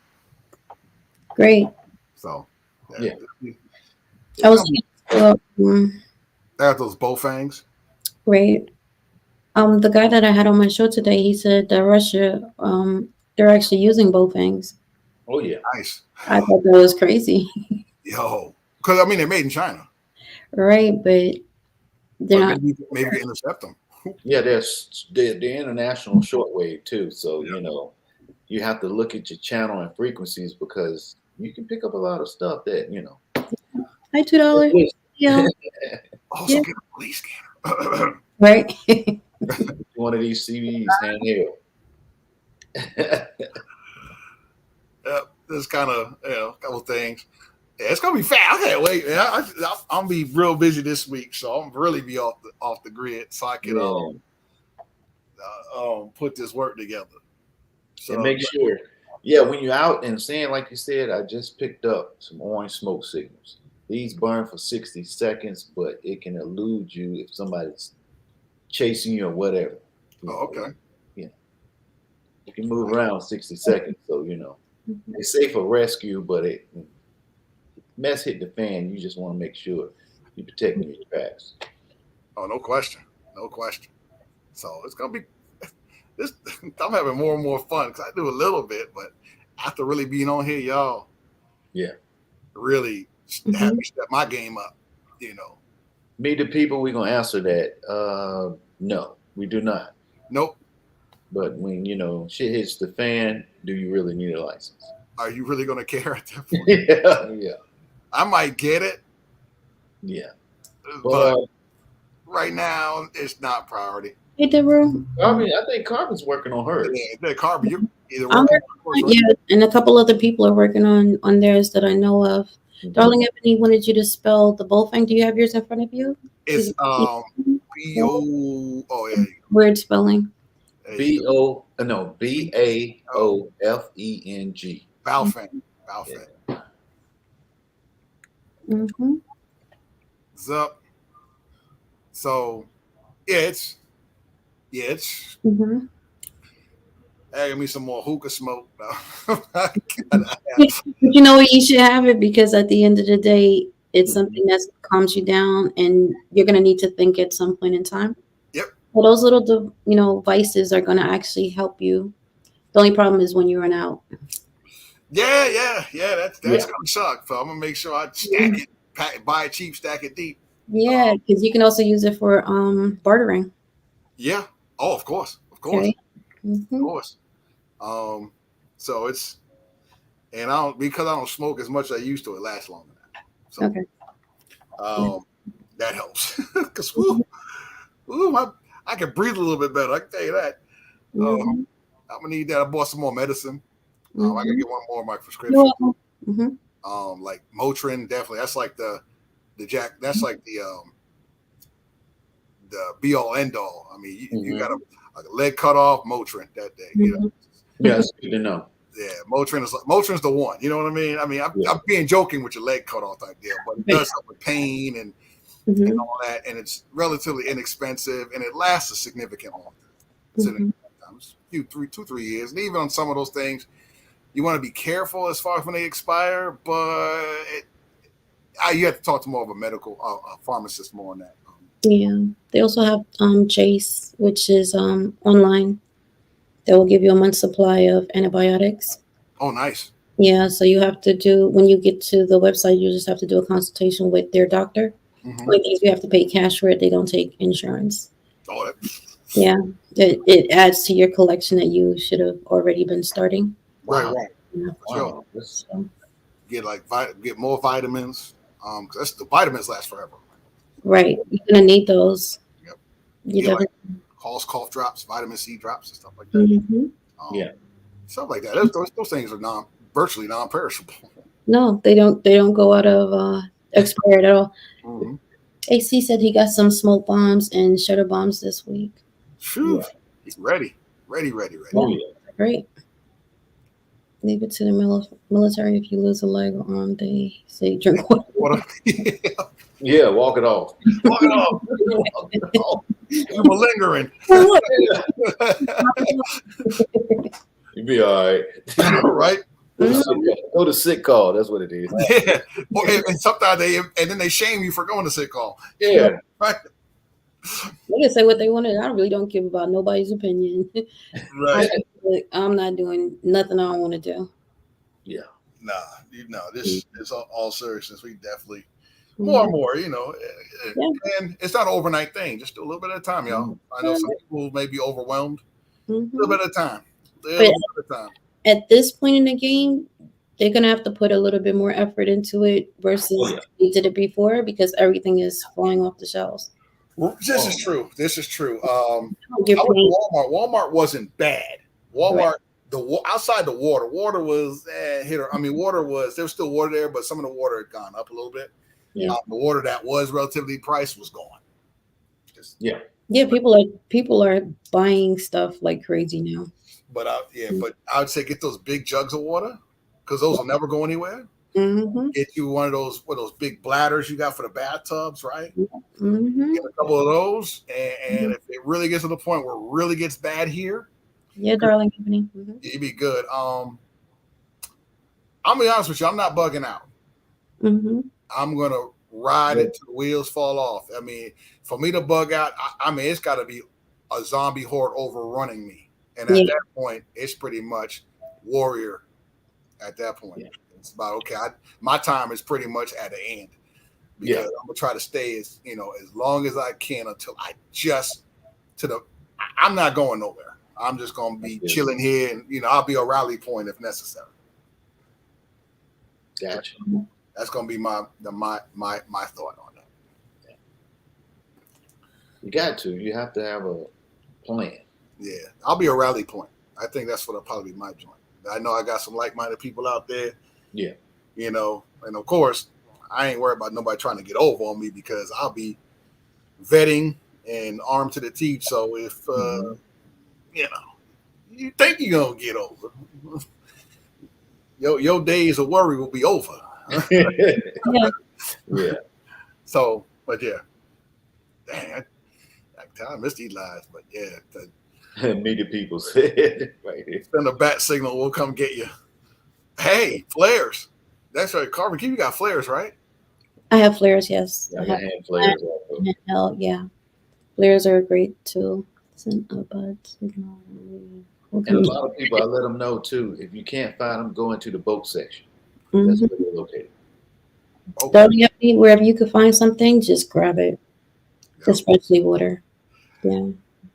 Great. So Yeah. I was I got those Bofangs. great. The guy that I had on my show today, he said that Russia, they're actually using Bofangs. Oh yeah. Nice. I thought that was crazy. Yo. Because I mean they're made in China. right? But they're But not. maybe we can intercept them. Yeah, there's the international shortwave too. So you have to look at your channel and frequencies because you can pick up a lot of stuff that Hi, $2. Yeah, Also, yeah, get a police scanner. right. one of these CVs handheld. Yep, this kind of a couple things. Yeah, it's gonna be fast. I can't wait, man. I'm gonna be real busy this week, so I'm really be off the grid so I can Yeah. put this work together. So And make sure, when you're out and saying, like you said, I just picked up some orange smoke signals. These burn for 60 seconds, but it can elude you if somebody's chasing you or whatever. okay. You can move around 60 seconds. So, it's safe for rescue, but mess hit the fan. You just want to make sure you're protecting your tracks. Oh, no question. So it's gonna be this. I'm having more and more fun because I do a little bit, but after really being on here, y'all, really have me step my game up. Meet the people. We're gonna answer that. No, we do not. Nope. But when shit hits the fan, do you really need a license? Are you really gonna care at that point? Yeah. I might get it. Yeah. But right now, it's not priority. Hey, Deborah. I think Carbon's working on hers. Yeah, Carbon, you either I'm working working on, yeah, and a couple other people are working on theirs that I know of. Mhm. Darling Ebony wanted you to spell the bullfang. Do you have yours in front of you? It's B-O. Oh yeah. Weird spelling. Baofeng. Baofeng. Mm-hmm. Zup. So it's Mm-hmm. give me some more hookah smoke. But you know what? You should have it because at the end of the day, it's something that calms you down, and you're gonna need to think at some point in time. Yep. Well, those little, vices are gonna actually help you. The only problem is when you run out. Yeah. That's gonna suck. So I'm gonna make sure I stack it, buy it cheap, stack it deep. Yeah, because you can also use it for bartering. Yeah. Oh, of course. Okay. Of Mm-hmm. course. So it's because I don't smoke as much as I used to, it lasts longer now. So that helps. Because I can breathe a little bit better. I can tell you that. I'm gonna need that. I bought some more medicine. I gotta get one more of my prescription. Mm-hmm. Like Motrin, definitely. That's like the Jack. That's like the be all end all. I mean, you got a leg cut off, Motrin that day. Yeah, it's good to know. Yeah, Motrin's the one. You know what I mean? I'm being joking with your leg cut off idea, but it does help with pain and all that, and it's relatively inexpensive, and it lasts a significant long time. It's 2-3 years, and even on some of those things, you want to be careful as far as when they expire, but you have to talk to more of a medical pharmacist more on that. Yeah, they also have Chase, which is online. That will give you a month's supply of antibiotics. Oh, nice. Yeah, so you have to when you get to the website, you just have to do a consultation with their doctor. Like if you have to pay cash for it, they don't take insurance. Oh, yeah, it adds to your collection that you should have already been starting. Right. Yeah. Sure. Get more vitamins. Because the vitamins last forever. Right, you're gonna need those. Yep. You definitely. Halls cough drops, vitamin C drops, and stuff like that. Stuff like that. Those things are virtually non-perishable. No, they don't go out of expired at all. AC said he got some smoke bombs and shutter bombs this week. Phew. He's ready. Oh, yeah. Great. Leave it to the military. If you lose a leg or arm, they say drink water. Yeah, walk it off. Walk it off. You're malingering. You'll be all right. Right? Go to sick call. That's what it is. Yeah. And sometimes they shame you for going to sick call. Yeah. Right. They can say what they want. I really don't give about nobody's opinion. Right. I'm not doing nothing I don't want to do. Yeah. Nah. This is all seriousness. We definitely more Mhm. and more, Yeah. and it's not an overnight thing. Just a little bit at a time, y'all. I know some people may be overwhelmed. A little Mhm. bit at a time. A But little bit at a time. at this point in the game, they're gonna have to put a little bit more effort into it versus Oh, yeah. they did it before because everything is falling off the shelves. This is true. This is true. You're I went paying to Walmart. Walmart wasn't bad. Walmart, outside the water was hit or. I mean, water was there was still water there, but some of the water had gone up a little bit. Yeah. The water that was relatively priced was gone. Just, Yeah. Yeah, people are buying stuff like crazy now. but I would say get those big jugs of water because those will never go anywhere. Mm-hmm. Get you one of those big bladders you got for the bathtubs, right? Mm-hmm. Get a couple of those, and if it really gets to the point where it really gets bad here, Yeah, darling company. Mm-hmm. it'd be good. I'm gonna be honest with you, I'm not bugging out. Mm-hmm. I'm gonna ride it till the wheels fall off. I mean, for me to bug out, I mean, it's got to be a zombie horde overrunning me, and at Yeah. that point, it's pretty much warrior. At that point, Yeah. it's about okay. My time is pretty much at the end because Yeah. I'm gonna try to stay as long as I can until I just I'm not going nowhere. I'm just gonna be chilling here, and I'll be a rally point if necessary. Gotcha. That's gonna be my thought on that. You got to. You have to have a plan. Yeah, I'll be a rally point. I think that's what'll probably be my joint. I know I got some like-minded people out there. Yeah. And of course, I ain't worried about nobody trying to get over on me because I'll be vetting and armed to the teeth. So if you think you're gonna get over, your days of worry will be over. Yeah. Yeah. So, but yeah, dang, I missed these lies, but yeah, Me the people said right here. send a bat signal. We'll come get you. Hey, flares. That's right, Carbon Q. You got flares, right? I have flares, yes. Yeah, I I have got hand flares also. handheld, yeah. Flares are a great tool. Send a bud signal. And a lot of people, I let them know too. If you can't find them, go into the boat section. Mhm. That's where they're located. Okay. Darling company, wherever you can find something, just grab it. Especially water. Yeah.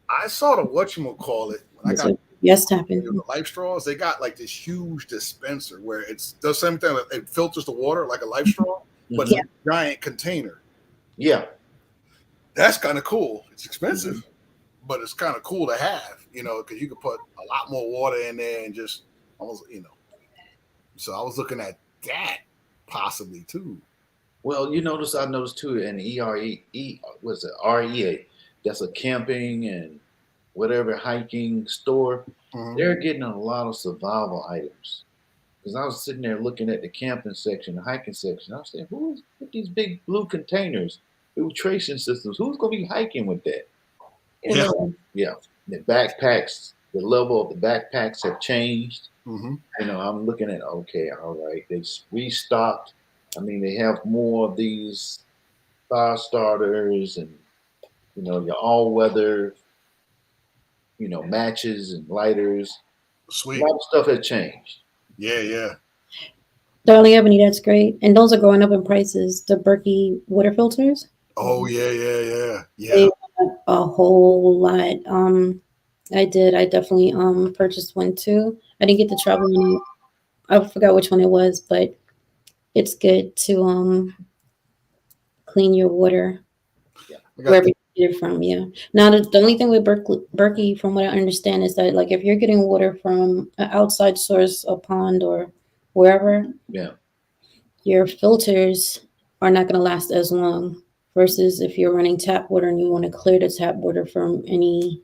I saw the whatchamacallit when I got Yes, tapping. the life straws. They got like this huge dispenser where it's the same thing. It filters the water like a life straw, but it's a giant container. Yeah. That's kind of cool. It's expensive, but it's kind of cool to have, because you can put a lot more water in there and just almost, So I was looking at that possibly too. Well, I noticed too, in was it REA? That's a camping and whatever hiking store. They're getting a lot of survival items. Because I was sitting there looking at the camping section, the hiking section. I was saying, who's with these big blue containers, filtration systems? Who's going to be hiking with that? Yeah. The backpacks, the level of the backpacks have changed. I'm looking at, okay, all right, they've restocked. I mean, they have more of these fire starters and, your all-weather, matches and lighters. Sweet. A lot of stuff has changed. Yeah. Darling Ebony, that's great. And those are going up in prices. The Berkey water filters. Oh, yeah. They went a whole lot. I did. I definitely purchased one too. I didn't get the travel one. I forgot which one it was, but it's good to clean your water wherever you get it from. Yeah. Now the only thing with Berkey, from what I understand, is that like if you're getting water from an outside source, a pond or wherever, your filters are not going to last as long. Versus if you're running tap water and you want to clear the tap water from anything,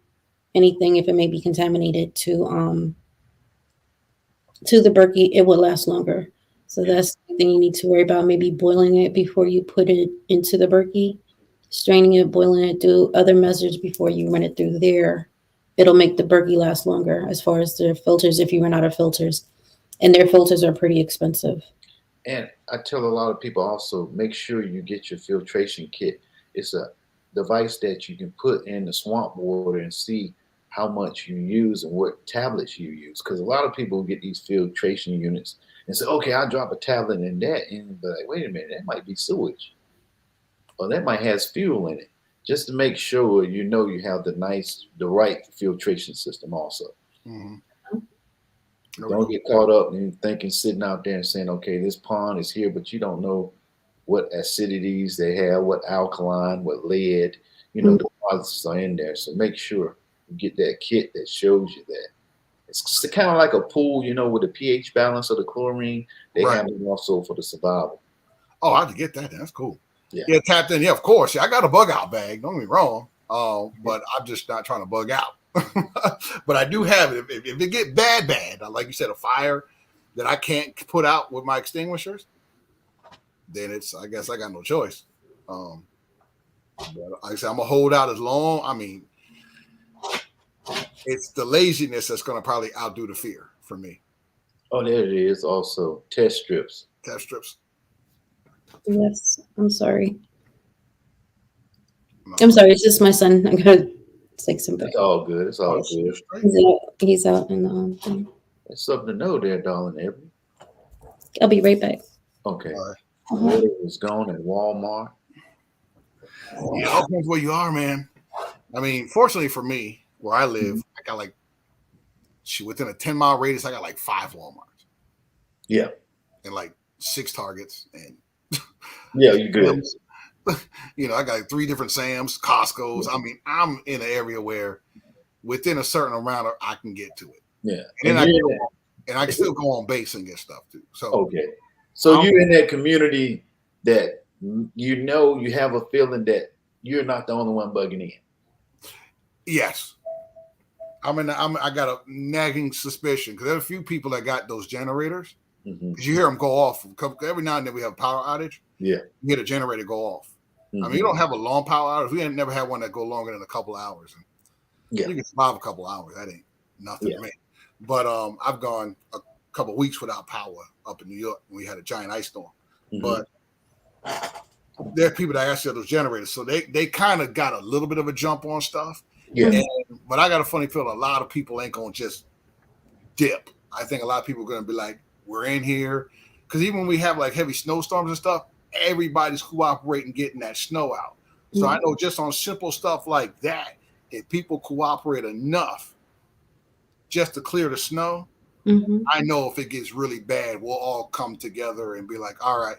if it may be contaminated to the Berkey, it will last longer. So that's the thing you need to worry about. Maybe boiling it before you put it into the Berkey, straining it, boiling it, do other measures before you run it through there. It'll make the Berkey last longer as far as the filters if you run out of filters. And their filters are pretty expensive. And I tell a lot of people also, make sure you get your filtration kit. It's a device that you can put in the swamp water and see how much you use and what tablets you use. Because a lot of people get these filtration units and say, okay, I'll drop a tablet in that. But like, wait a minute, that might be sewage. or that might has fuel in it, just to make sure you know you have the right filtration system also. Mhm. Don't get caught up in thinking, sitting out there and saying, okay, this pond is here, but you don't know what acidities they have, what alkaline, what lead, Mhm. deposits are in there. So make sure you get that kit that shows you that. It's kind of like a pool, with the pH balance of the chlorine. They Right. have it also for the survival. Oh, I have to get that. That's cool. Yeah. Yeah, tapped in. Yeah, of course. Yeah, I got a bug out bag. Don't get me wrong. But I'm just not trying to bug out. But I do have it. If it get bad, like you said, a fire that I can't put out with my extinguishers, then I guess I got no choice. But like I said, I'm gonna hold out as long. I mean, it's the laziness that's gonna probably outdo the fear for me. Oh, there it is. Also, test strips. Test strips. Yes, I'm sorry. No. I'm sorry. It's just my son. I gotta take some back. It's all good. It's all good. He's out in the thing. That's something to know there, darling. Every. I'll be right back. Okay. All right. Water was gone at Walmart. Yeah, it all depends where you are, man. I mean, fortunately for me, where I live, I got within a 10-mile radius, I got like 5 Walmarts. Yeah. And like 6 Targets. And yeah, you good. I got like 3 different Sam's, Costco's. I mean, I'm in an area where within a certain amount I can get to it. Yeah. And I can still go on base and get stuff too. So okay. So you're in that community that you have a feeling that you're not the only one bugging in. Yes. I got a nagging suspicion because there are a few people that got those generators. Because you hear them go off every now and then. We have a power outage. Yeah, you get a generator go off. I mean, you don't have a long power outage. We ain't never had one that go longer than a couple hours. And you can survive a couple hours. That ain't nothing to me. But I've gone a couple weeks without power up in New York when we had a giant ice storm. But there are people that actually have those generators, so they kind of got a little bit of a jump on stuff. Yeah. But I got a funny feeling a lot of people ain't gonna just dip. I think a lot of people are gonna be like, we're in here. Because even when we have like heavy snowstorms and stuff, everybody's cooperating getting that snow out. So I know just on simple stuff like that, if people cooperate enough just to clear the snow, I know if it gets really bad, we'll all come together and be like, all right,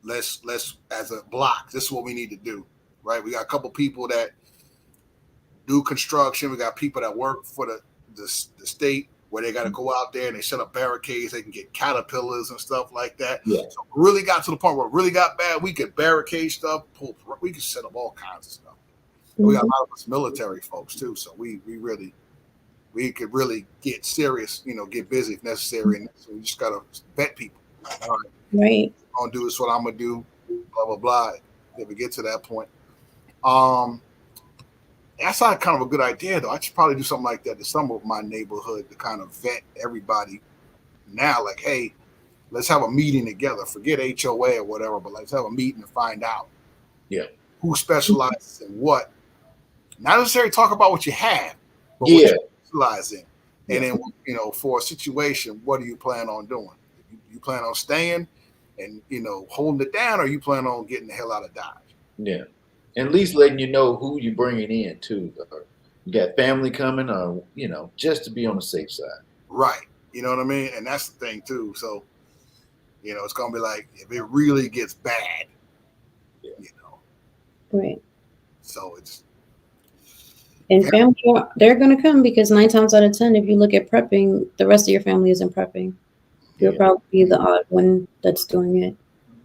let's as a block, this is what we need to do. Right? We got a couple people that do construction. We got people that work for the state where they got to go out there and they set up barricades. They can get caterpillars and stuff like that. Yeah. So really got to the point where it really got bad. We could barricade stuff. We could set up all kinds of stuff. We got a lot of us military folks too. So we could really get serious, get busy if necessary. And so we just got to vet people. All right. Right. I'm going to do this, what I'm going to do, blah, blah, blah. If we get to that point. That's not kind of a good idea, though. I should probably do something like that to some of my neighborhood to kind of vet everybody now. Like, hey, let's have a meeting together. Forget HOA or whatever, but let's have a meeting to find out who specializes in what. Not necessarily talk about what you have, but what you specialize in. And then, for a situation, what do you plan on doing? You plan on staying and, holding it down, or you plan on getting the hell out of Dodge? Yeah. And at least letting you know who you're bringing in too. You got family coming, or just to be on the safe side. Right. You know what I mean? And that's the thing too. So, it's gonna be like if it really gets bad, Right. So it's family, they're gonna come because 9 times out of 10, if you look at prepping, the rest of your family isn't prepping. You'll probably be the odd one that's doing it.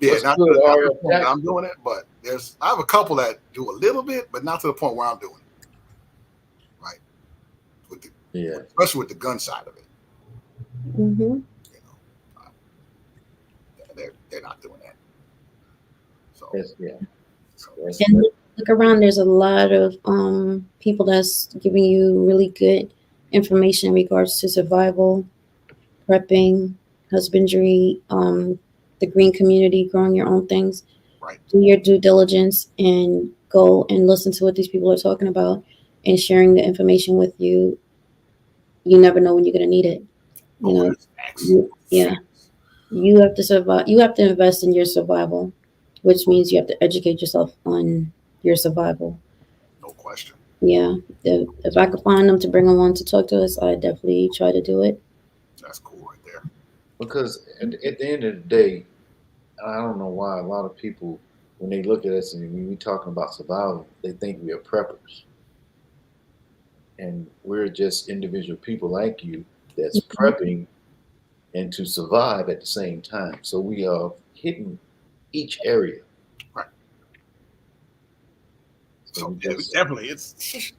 Yeah, not to the point that I'm doing it, but I have a couple that do a little bit, but not to the point where I'm doing it. Right. Especially with the gun side of it. They're not doing that. So and look around, there's a lot of people that's giving you really good information in regards to survival, prepping, husbandry, the green community, growing your own things. Right. Do your due diligence and go and listen to what these people are talking about and sharing the information with you. You never know when you're going to need it. You have to survive. You have to invest in your survival which means you have to educate yourself on your survival. No question. Yeah, if I could find them to bring them on to talk to us, I definitely try to do it. That's cool right there. Because at the end of the day, I don't know why a lot of people, when they look at us and when we talking about survival, they think we are preppers. And we're just individual people like you that's prepping and to survive at the same time. So we are hitting each area. Right. So So we yeah, just, definitely, it's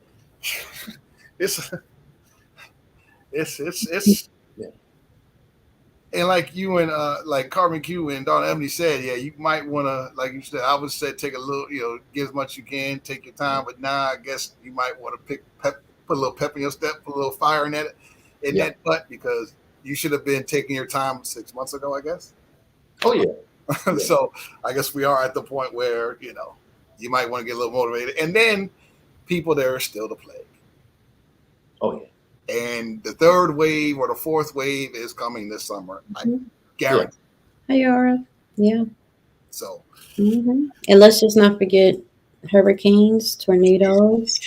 Yeah. and like you and like Carmen Q and Donna Emily said, yeah, you might want to, like you said, I would say take a little, get as much you can, take your time. But now I guess you might want to put a little pep in your step, put a little fire in that butt, because you should have been taking your time 6 months ago, I guess. oh yeah. So I guess we are at the point where you might want to get a little motivated, and then people, there are still the plague. Oh yeah. And the third wave or the fourth wave is coming this summer. I guarantee. Hey, Yara. Yeah. So, And let's just not forget hurricanes, tornadoes,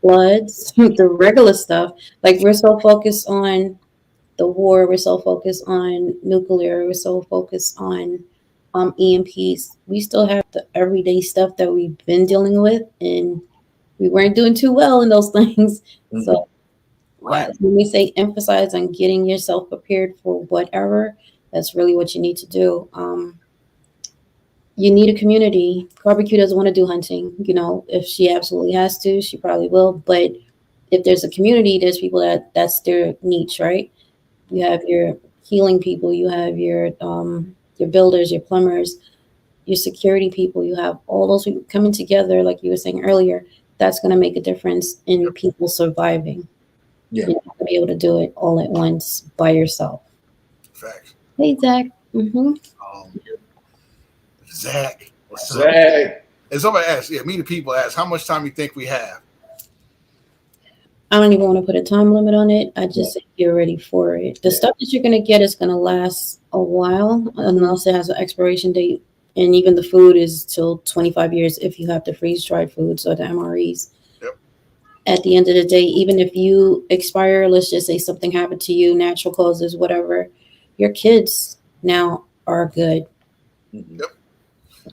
floods, the regular stuff. Like, we're so focused on the war, we're so focused on nuclear, we're so focused on EMPs. We still have the everyday stuff that we've been dealing with, and we weren't doing too well in those things. So when we say emphasize on getting yourself prepared for whatever, that's really what you need to do. You need a community. Barbecue doesn't want to do hunting. If she absolutely has to, she probably will. But if there's a community, there's people that's their niche, right? You have your healing people, you have your builders, your plumbers, your security people. You have all those people coming together, like you were saying earlier. That's going to make a difference in people surviving. Yeah. You're not going to be able to do it all at once by yourself. facts. Hey, Zach. Zach, what's up? Zach. And somebody asked, me the people asked, how much time you think we have? I don't even want to put a time limit on it. I just say get ready for it. The stuff that you're going to get is going to last a while, unless it has an expiration date. And even the food is till 25 years if you have the freeze-dried foods or the MREs. Yep. At the end of the day, even if you expire, let's just say something happened to you, natural causes, whatever, your kids now are good. Yep.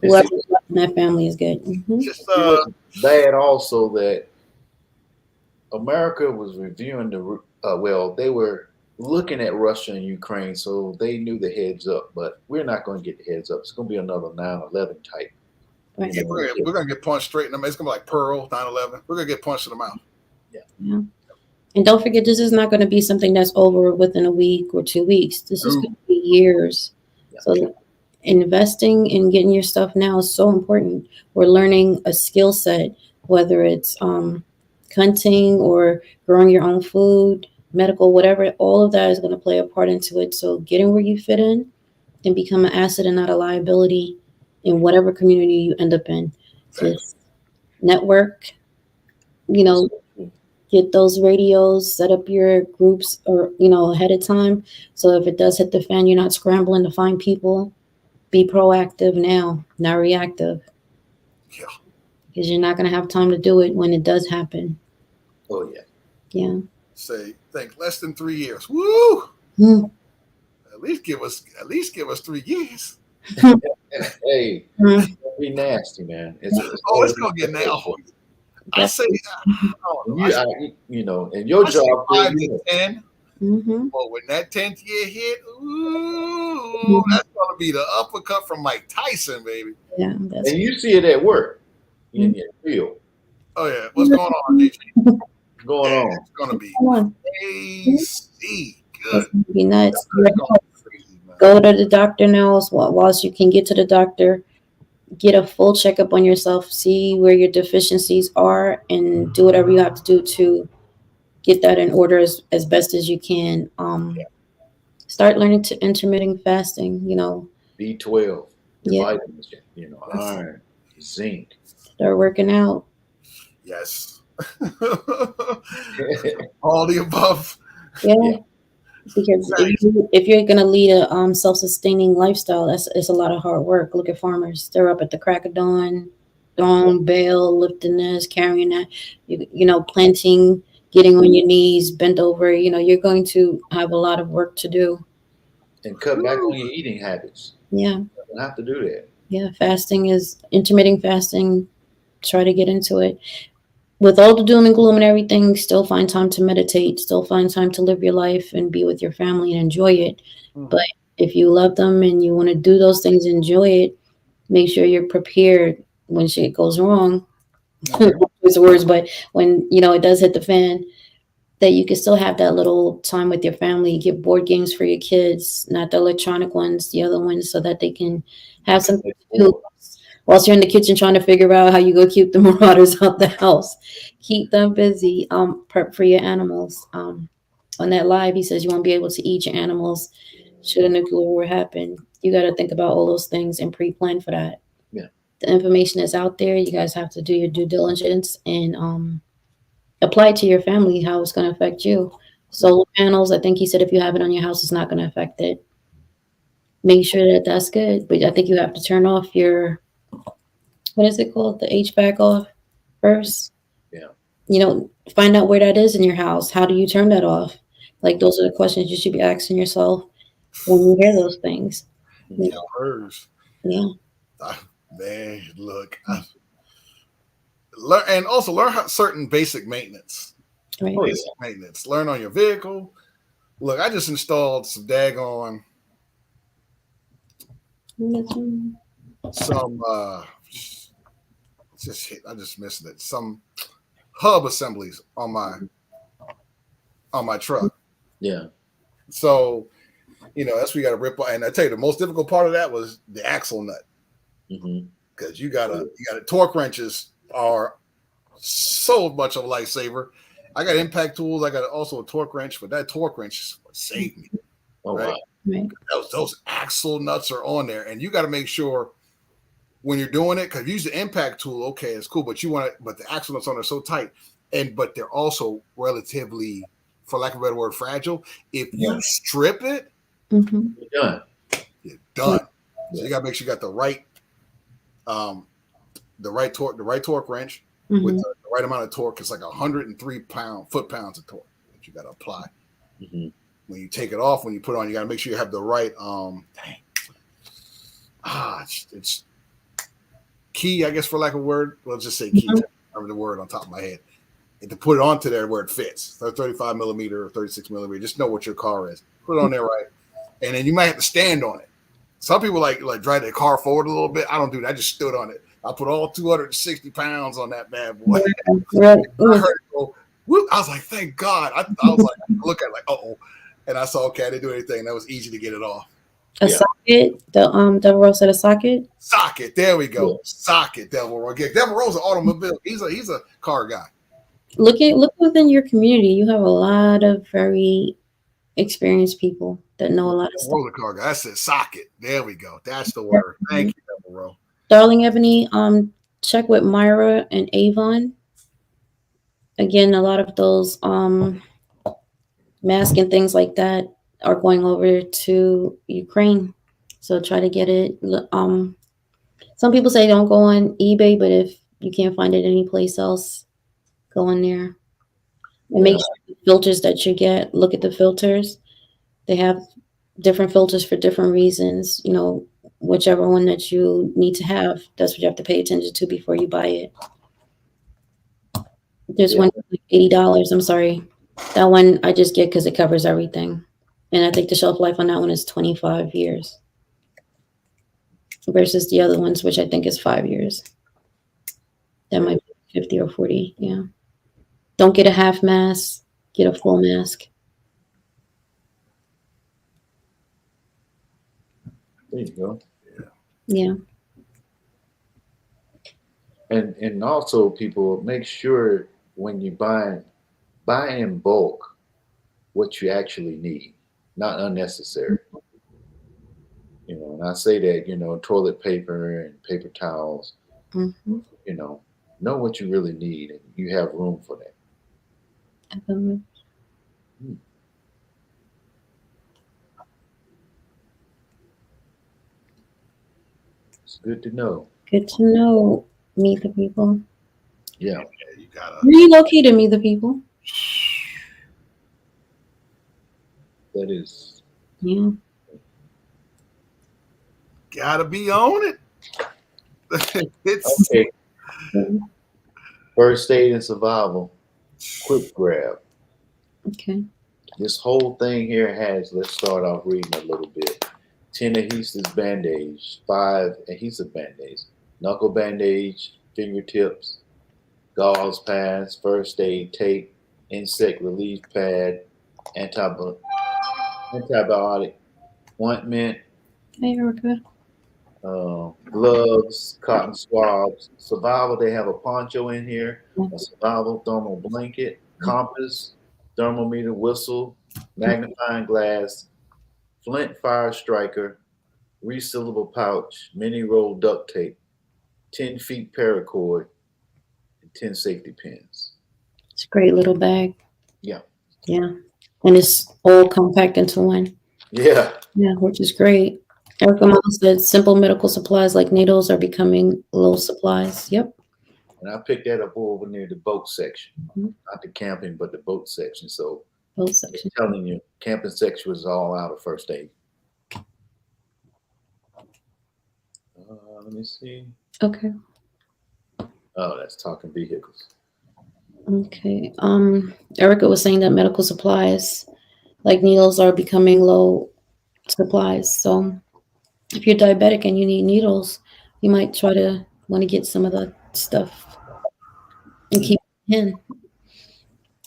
Whoever's left in that family is good. Just It was bad also that America was reviewing they were looking at Russia and Ukraine, so they knew the heads up, but we're not going to get the heads up. It's going to be another 9/11 type. Right. yeah, we're going to get punched straight in the mouth. It's going to be like Pearl 9/11. We're going to get punched in the mouth. Yeah. And don't forget, this is not going to be something that's over within a week or 2 weeks. This is going to be years. Yeah. So investing in getting your stuff now is so important. We're learning a skill set, whether it's hunting or growing your own food, medical, whatever. All of that is going to play a part into it. So getting where you fit in and become an asset and not a liability in whatever community you end up in. Just network, get those radios, set up your groups or, ahead of time. So if it does hit the fan, you're not scrambling to find people. Be proactive now, not reactive. Yeah. Because you're not going to have time to do it when it does happen. Oh yeah. Yeah. Think less than 3 years. Woo! At least give us 3 years. Hey, don't be nasty, man. It's gonna get nasty. I say, and your job, 5 to 10. Mm-hmm. But when that 10th year hit, ooh, that's gonna be the uppercut from Mike Tyson, baby. Yeah. And you see it at work in your field. Oh yeah, what's going on, DG? Going on. It's gonna be crazy. Good. It's gonna be nuts. Crazy, man. Go to the doctor now whilst you can get to the doctor. Get a full checkup on yourself. See where your deficiencies are and do whatever you have to do to get that in order as best as you can. Start learning to intermittent fasting, B12, Yeah. vitamins, iron, zinc. Start working out. Yes. All the above. Yeah. Because if you're gonna lead a self-sustaining lifestyle, it's a lot of hard work. Look at farmers; they're up at the crack of dawn, throwing bale, lifting this, carrying that, planting, getting on your knees, bent over. You're going to have a lot of work to do. And cut back on your eating habits. Yeah, You don't have to do that. yeah. Fasting is intermittent fasting. Try to get into it. With all the doom and gloom and everything, still find time to meditate, still find time to live your life and be with your family and enjoy it. Mhm. But if you love them and you want to do those things, enjoy it, make sure you're prepared when shit goes wrong. It's words, but when it does hit the fan, that you can still have that little time with your family. Get board games for your kids, not the electronic ones, the other ones, so that they can have something to do whilst you're in the kitchen trying to figure out how you go keep the marauders out the house. Keep them busy. Prep for your animals. On that live, he says you won't be able to eat your animals should a nuclear war happen. You got to think about all those things and pre-plan for that. Yeah. The information is out there. You guys have to do your due diligence and apply it to your family how it's going to affect you. Solar panels, I think he said if you have it on your house, it's not going to affect it. Make sure that that's good. But I think you have to turn off your, what is it called? The HVAC off first. Yeah. Find out where that is in your house. How do you turn that off? Like, those are the questions you should be asking yourself when you hear those things. Yeah, hers. Yeah. Man, look. Learn and also learn how certain basic maintenance. Right. Basic maintenance. Learn on your vehicle. Look, I just installed some daggone some I just missed it. Some hub assemblies on my truck. Yeah. So, that's we got to rip. And I tell you, the most difficult part of that was the axle nut, because you got torque wrenches are so much of a lifesaver. I got impact tools. I got also a torque wrench, but that torque wrench is what saved me. Oh, right? wow. Right. Those axle nuts are on there, and you got to make sure when you're doing it, because use the impact tool, okay, it's cool, but the axle nuts on there so tight, but they're also relatively, for lack of a better word, fragile. If you strip it, You're done. you're done. So you got to make sure you got the right torque wrench with the right amount of torque. It's like 103 foot-pounds of torque that you got to apply. When you take it off, when you put it on, you got to make sure you have the right it's key, I guess, for lack of a word. Let's just say key. I remember the word on top of my head. And to put it onto there where it fits, 35 millimeter or 36 millimeter. Just know what your car is. Put it on there right, and then you might have to stand on it. Some people like drive their car forward a little bit. I don't do that. I just stood on it. I put all 260 pounds on that bad boy. I heard it go. Whoop. I was like, thank God. I was like, look at it like, uh-oh. And I saw, okay, I didn't do anything. That was easy to get it off. A socket, the Devil Rose said a socket. Socket, there we go. Socket, Devil Rose. Devil Rose, an automobile. He's a car guy. Look within your community. You have a lot of very experienced people that know a lot of stuff. Devil Rose, a car guy. I said socket. There we go. That's the word. Thank you, Devil Rose. Darling Ebony, check with Myra and Avon. Again, a lot of those masks and things like that are going over to Ukraine. So try to get it. Some people say don't go on eBay, but if you can't find it anyplace else, go in there. And make sure the filters that you get, look at the filters. They have different filters for different reasons. Whichever one that you need to have, that's what you have to pay attention to before you buy it. There's one $80. I'm sorry. That one I just get because it covers everything. And I think the shelf life on that one is 25 years versus the other ones, which I think is 5 years. That might be 50 or 40. Yeah. Don't get a half mask. Get a full mask. There you go. Yeah. And also, people, make sure when you buy in bulk what you actually need, not unnecessary. And I say that, toilet paper and paper towels, know what you really need, and you have room for that. It's good to know. Good to know. Meet the people. Yeah. Yeah, you gotta. Where you located? Meet the people. That is. Yeah. Gotta be on it. It's Okay. First aid and survival. Quick grab. Okay. This whole thing here has, let's start off reading a little bit. 10 adhesive band-aids, 5 adhesive band-aids, knuckle bandage, fingertips, gauze pads, first aid tape, insect relief pad, antibiotic ointment, Hey, Erica. gloves, cotton swabs. Survival, they have a poncho in here, a survival thermal blanket, compass, thermometer, whistle, magnifying glass, flint fire striker, resealable pouch, mini roll duct tape, 10 feet paracord, and 10 safety pins. It's a great little bag. Yeah. Yeah. And it's all compact into one. Yeah. Yeah, which is great. Erica Mom said simple medical supplies like needles are becoming low supplies. Yep. And I picked that up over near the boat section. Mhm. Not the camping, but the boat section. So Both I'm sections. telling you, camping section was all out of first aid. Let me see. Okay. Oh, that's talking vehicles. Okay. Erica was saying that medical supplies like needles are becoming low supplies. So if you're diabetic and you need needles, you might try to want to get some of the stuff and keep it in.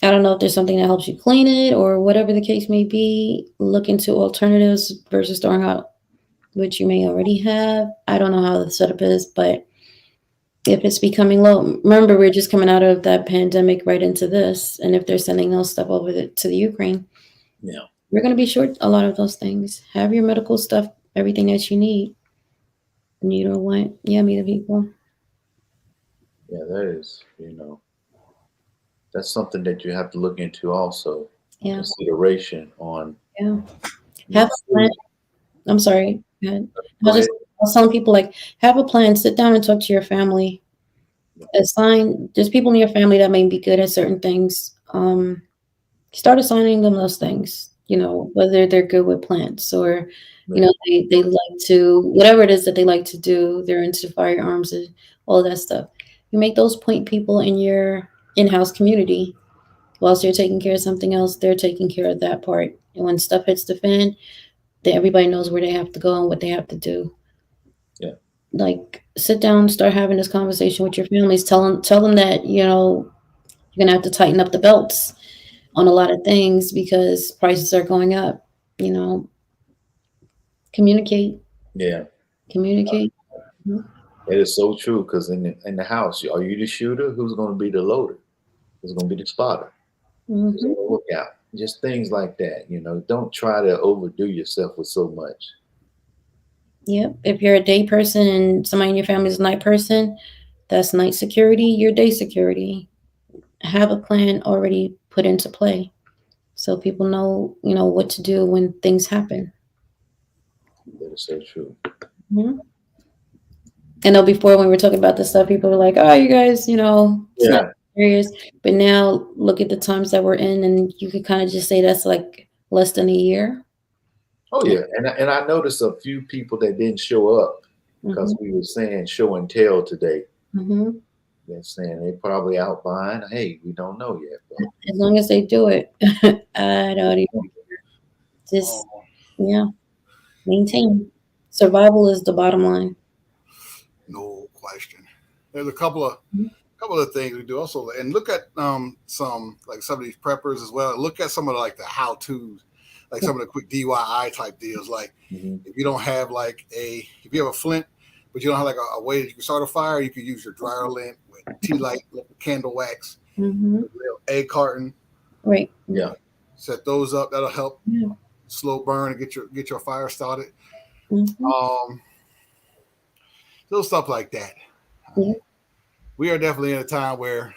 I don't know if there's something that helps you clean it or whatever the case may be. Look into alternatives versus throwing out which you may already have. I don't know how the setup is, but if it's becoming low, remember we're just coming out of that pandemic right into this, and if they're sending those stuff over to the Ukraine, Yeah. we're going to be short a lot of those things. Have your medical stuff, everything that you need. Needle what? Yeah, meet the people. Yeah, that is, that's something that you have to look into also. Yeah, Consideration on yeah. Have a plan. I'm sorry. Go ahead. Go I ahead. was telling people like have a plan. Sit down and talk to your family. Assign. There's people in your family that may be good at certain things. Start assigning them those things. You know, whether they're good with plants or, you know, they like to whatever it is that they like to do. They're into firearms and all of that stuff. You make those point people in your in-house community. Whilst you're taking care of something else, they're taking care of that part. And when stuff hits the fan, then everybody knows where they have to go and what they have to do. Yeah. Like sit down, start having this conversation with your families. Tell them that, you know, you're gonna have to tighten up the belts on a lot of things because prices are going up. You know, communicate, Yeah, communicate. it is so true. Because in the house, are you the shooter? Who's going to be the loader? Who's going to be the spotter? Who's Hmm. going to look out? Just things like that. Don't try to overdo yourself with so much. Yep. If you're a day person and somebody in your family is a night person, that's night security. Your day security. Have a plan already put into play, so people know, you know, what to do when things happen. That is so true. Mhm. I know before when we were talking about this stuff, people were like, "Oh, you guys, you know, it's not Yeah. serious." But now look at the times that we're in, and you could kind of just say that's like less than a year. Oh yeah, and I noticed a few people that didn't show up because Hmm. we were saying show and tell today. Hmm. They're saying they probably out buying. Hey, we don't know yet. But As long as they do it, I don't even just oh, yeah, maintain. Survival is the bottom line. no question. There's a couple of things we do also, and look at some of these preppers as well. Look at some of like the how tos, like some of the quick DIY type deals. Like if you don't have if you have a flint, but you don't have like a way that you can start a fire, you can use your dryer lint with tea light, candle wax, Hmm. a little egg carton. Right. yeah, Set those up. That'll help Yeah. slow burn and get your fire started. Hmm. Little stuff like that. Yeah. We are definitely in a time where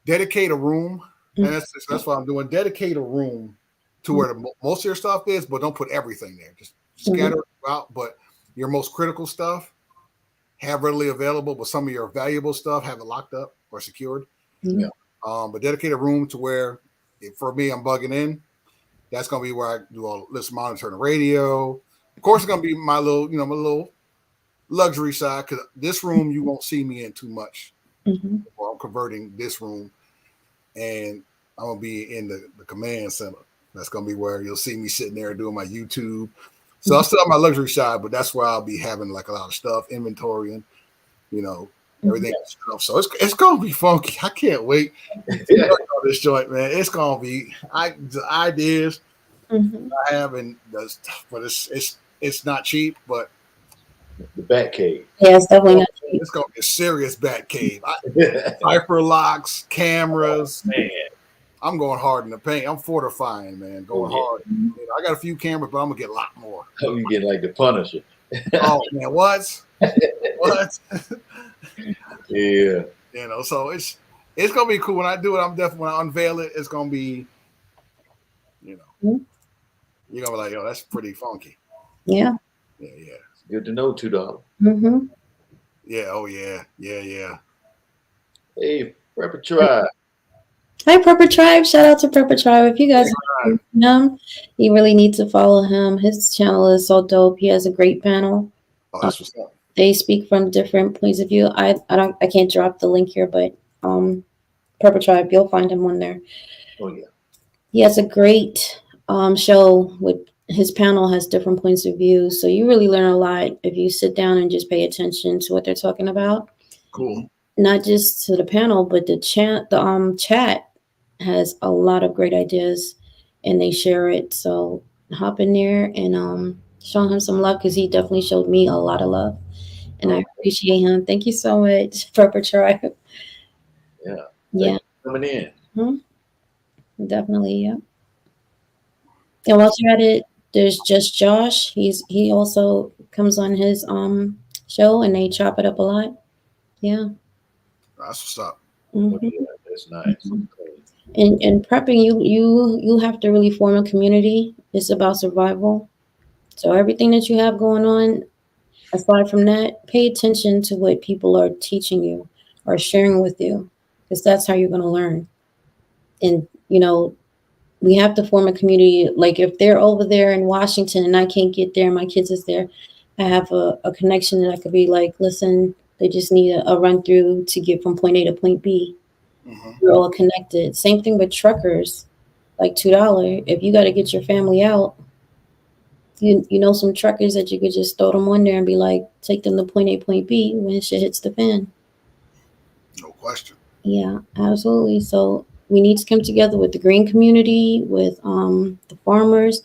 dedicate a room, and that's what I'm doing. Dedicate a room to where most of your stuff is, but don't put everything there. Just scatter it out. But your most critical stuff, have readily available, but some of your valuable stuff have it locked up or secured. Yeah. But dedicated room to where, for me, I'm bugging in. That's gonna be where I do all listen, monitoring the radio. Of course, it's gonna be my little luxury side, because this room you won't see me in too much. Well, I'm converting this room, and I'm gonna be in the command center. That's gonna be where you'll see me sitting there doing my YouTube. So I'll still have my luxury side, but that's where I'll be having like a lot of stuff, inventorying, everything. So it's gonna be funky. I can't wait to work on this joint, man. It's gonna be the ideas I have, but it's not cheap, but The Bat Cave. Yeah, it's definitely not cheap. it's gonna be a serious bat cave. Cipher locks, cameras. Man. I'm going hard in the paint. I'm fortifying, man. Going hard. I got a few cameras, but I'm gonna get a lot more. Oh, you get like the Punisher. Oh man, what? What? Yeah. So it's gonna be cool when I do it. I'm definitely, when I unveil it, it's gonna be, you're gonna be like, yo, that's pretty funky. Yeah. Yeah. It's good to know, $2. Yeah. Oh yeah. Hey, Prepper Tribe. Hi, Prepper Tribe. Shout out to Prepper Tribe. If you guys know him, you really need to follow him. His channel is so dope. He has a great panel. Oh, that's what's up. They speak from different points of view. I can't drop the link here, but Prepper Tribe, you'll find him on there. Oh yeah. He has a great show with his panel has different points of view. So you really learn a lot if you sit down and just pay attention to what they're talking about. Cool. Not just to the panel, but the chat has a lot of great ideas and they share it. So hop in there and show him some love, because he definitely showed me a lot of love. And I appreciate him. Thank you so much, Prepper Tribe. Yeah. Yeah. Coming in. Definitely, yeah. And while you're at it, there's Just Josh. He also comes on his show and they chop it up a lot. Yeah. That's what's up. Yeah, that's nice. And prepping, you have to really form a community. It's about survival. So everything that you have going on, aside from that, pay attention to what people are teaching you or sharing with you, because that's how you're going to learn. And we have to form a community. Like if they're over there in Washington and I can't get there, my kids is there, I have a connection that I could be like, listen, they just need a run through to get from point A to point B. We're all connected. Same thing with truckers, like $2. If you got to get your family out, you know some truckers that you could just throw them on there and be like, take them to point A, point B when shit hits the fan. No question. Yeah, absolutely. So we need to come together with the green community, with the farmers,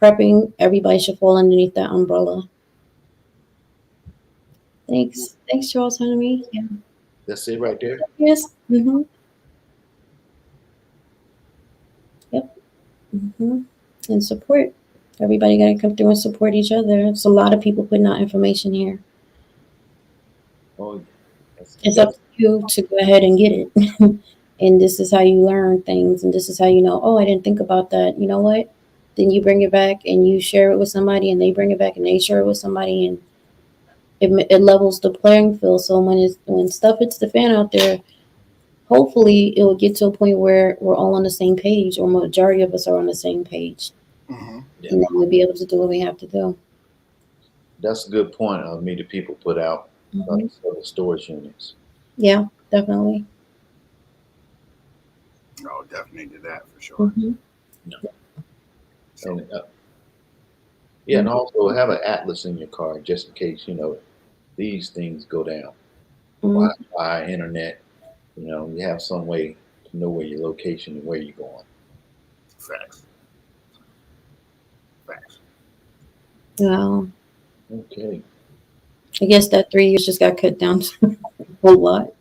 prepping. Everybody should fall underneath that umbrella. Thanks, Charles Henry. Yeah. That's it right there. Yes. Yep. And support. Everybody got to come through and support each other. It's a lot of people putting out information here. Oh, it's up to you to go ahead and get it. And this is how you learn things. And this is how you know, oh, I didn't think about that. You know what? Then you bring it back and you share it with somebody, and they bring it back and they share it with somebody, and it levels the playing field. So when stuff hits the fan out there, hopefully it will get to a point where we're all on the same page, or majority of us are on the same page. Yeah. And then we'll be able to do what we have to do. That's a good point. Me, the people put out the storage units. Yeah, definitely. Oh, definitely did that for sure. And, and also have an atlas in your car just in case these things go down. Wi-Fi, internet. You have some way to know where your location and where you're going. Facts. Wow. Okay. I guess that 3 years just got cut down to a lot.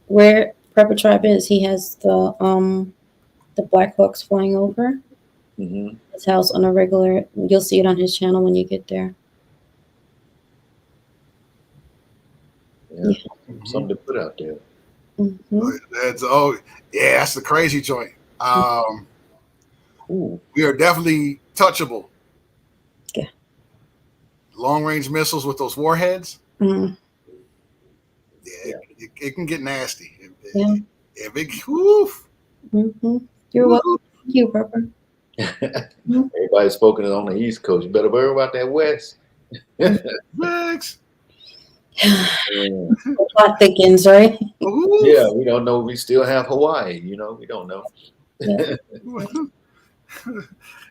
Where Prepper Tribe is, he has the Black Hawks flying over his house on a regular. You'll see it on his channel when you get there. Yeah. Something to put out there. That's the crazy joint. We are definitely touchable. Yeah. long range missiles with those warheads. Mm. Yeah, it can get nasty. Yeah. If it, woof, Mm-hmm. You're welcome. Thank you, Pepper. Everybody's spoken on the East Coast. You better worry about that West. Max. Yeah. Plot thickens, right? Woof. Yeah, we don't know. We still have Hawaii. You know, we don't know.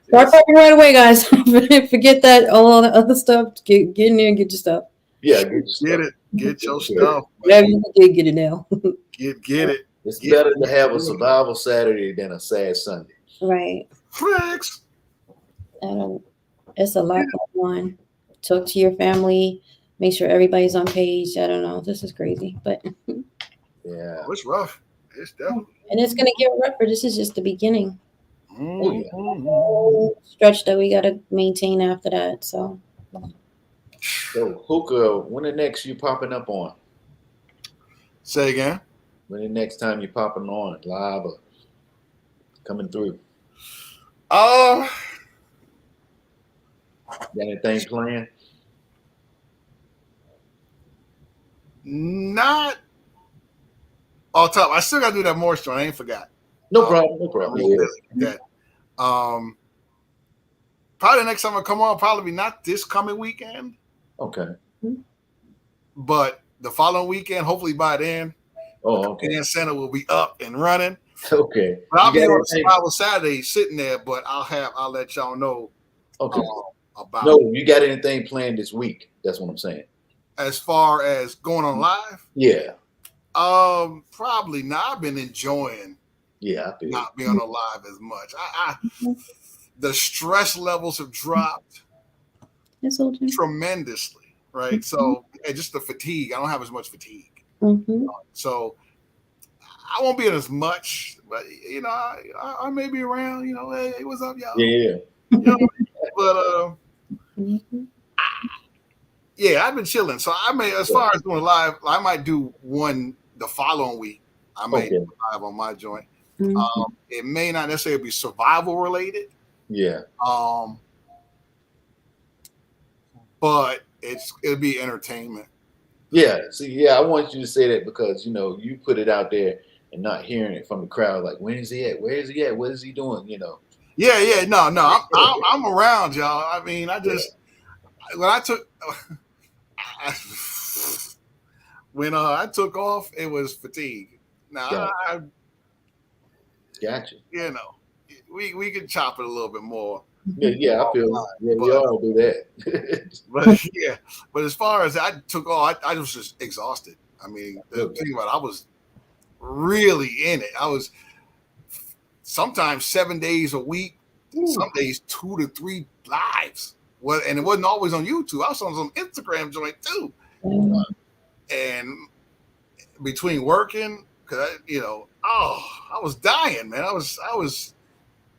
Start packing right away, guys. Forget that all the other stuff. Get in there and get your stuff. Yeah, Get it. Get your Yeah. stuff. Whatever you can get it now. Get it. It's Get better it. to have a survival Saturday than a sad Sunday. Right. Max. It's a lot going on. Talk to your family. Make sure everybody's on page. I don't know. This is crazy, but Yeah. Oh, it's rough. It's definitely. and it's gonna get rougher. This is just the beginning. Oh, yeah. Whole stretch that we gotta maintain after that. So So, Hookah, when the next you popping up on? Say again. When the next time you popping on live or coming through? Uh, Got anything planned? not off top. I still gotta do that more I ain't forgot. No problem. No problem. I'm Yeah. busy with that. Probably the next time I come on, probably not this coming weekend, Okay. but the following weekend. Hopefully by then, Oh, okay. Command Center will be up and running. Okay. But I'll You be got on anything- Survival Saturday sitting there, but I'll let y'all know Okay. about No, you got anything planned this week? That's what I'm saying. as far as going on live. Yeah. Probably not. I've been enjoying Yeah, I feel not being on live as much. The stress levels have dropped it's all good. tremendously, right? So and just the fatigue. I don't have as much fatigue, Mm-hmm. so I won't be in as much. But you know, I may be around. You know, hey, what's up, y'all? Yeah. You know, but Mm-hmm. yeah, I've been chilling. So I may, as far as doing live, I might do one the following week. I may Okay. do live on my joint. Mm-hmm. It may not necessarily be survival related. Yeah. But it'll be entertainment. Yeah. See, yeah, I want you to say that because you know you put it out there and not hearing it from the crowd. Like, when is he at? Where is he at? What is he doing? You know. Yeah, no, I'm around, y'all. I mean, I just when I took when I took off, it was fatigue. Now, Yeah. Gotcha. you know, we can chop it a little bit more. Yeah, I feel. Yeah, we all do that. But yeah, but as far as I took off, I was just exhausted. I mean, the thing about it, I was really in it. I was sometimes 7 days a week, some days 2 to 3 lives. Well, and it wasn't always on YouTube. I was on some Instagram joint too. And between working, cause I was dying, man. I was,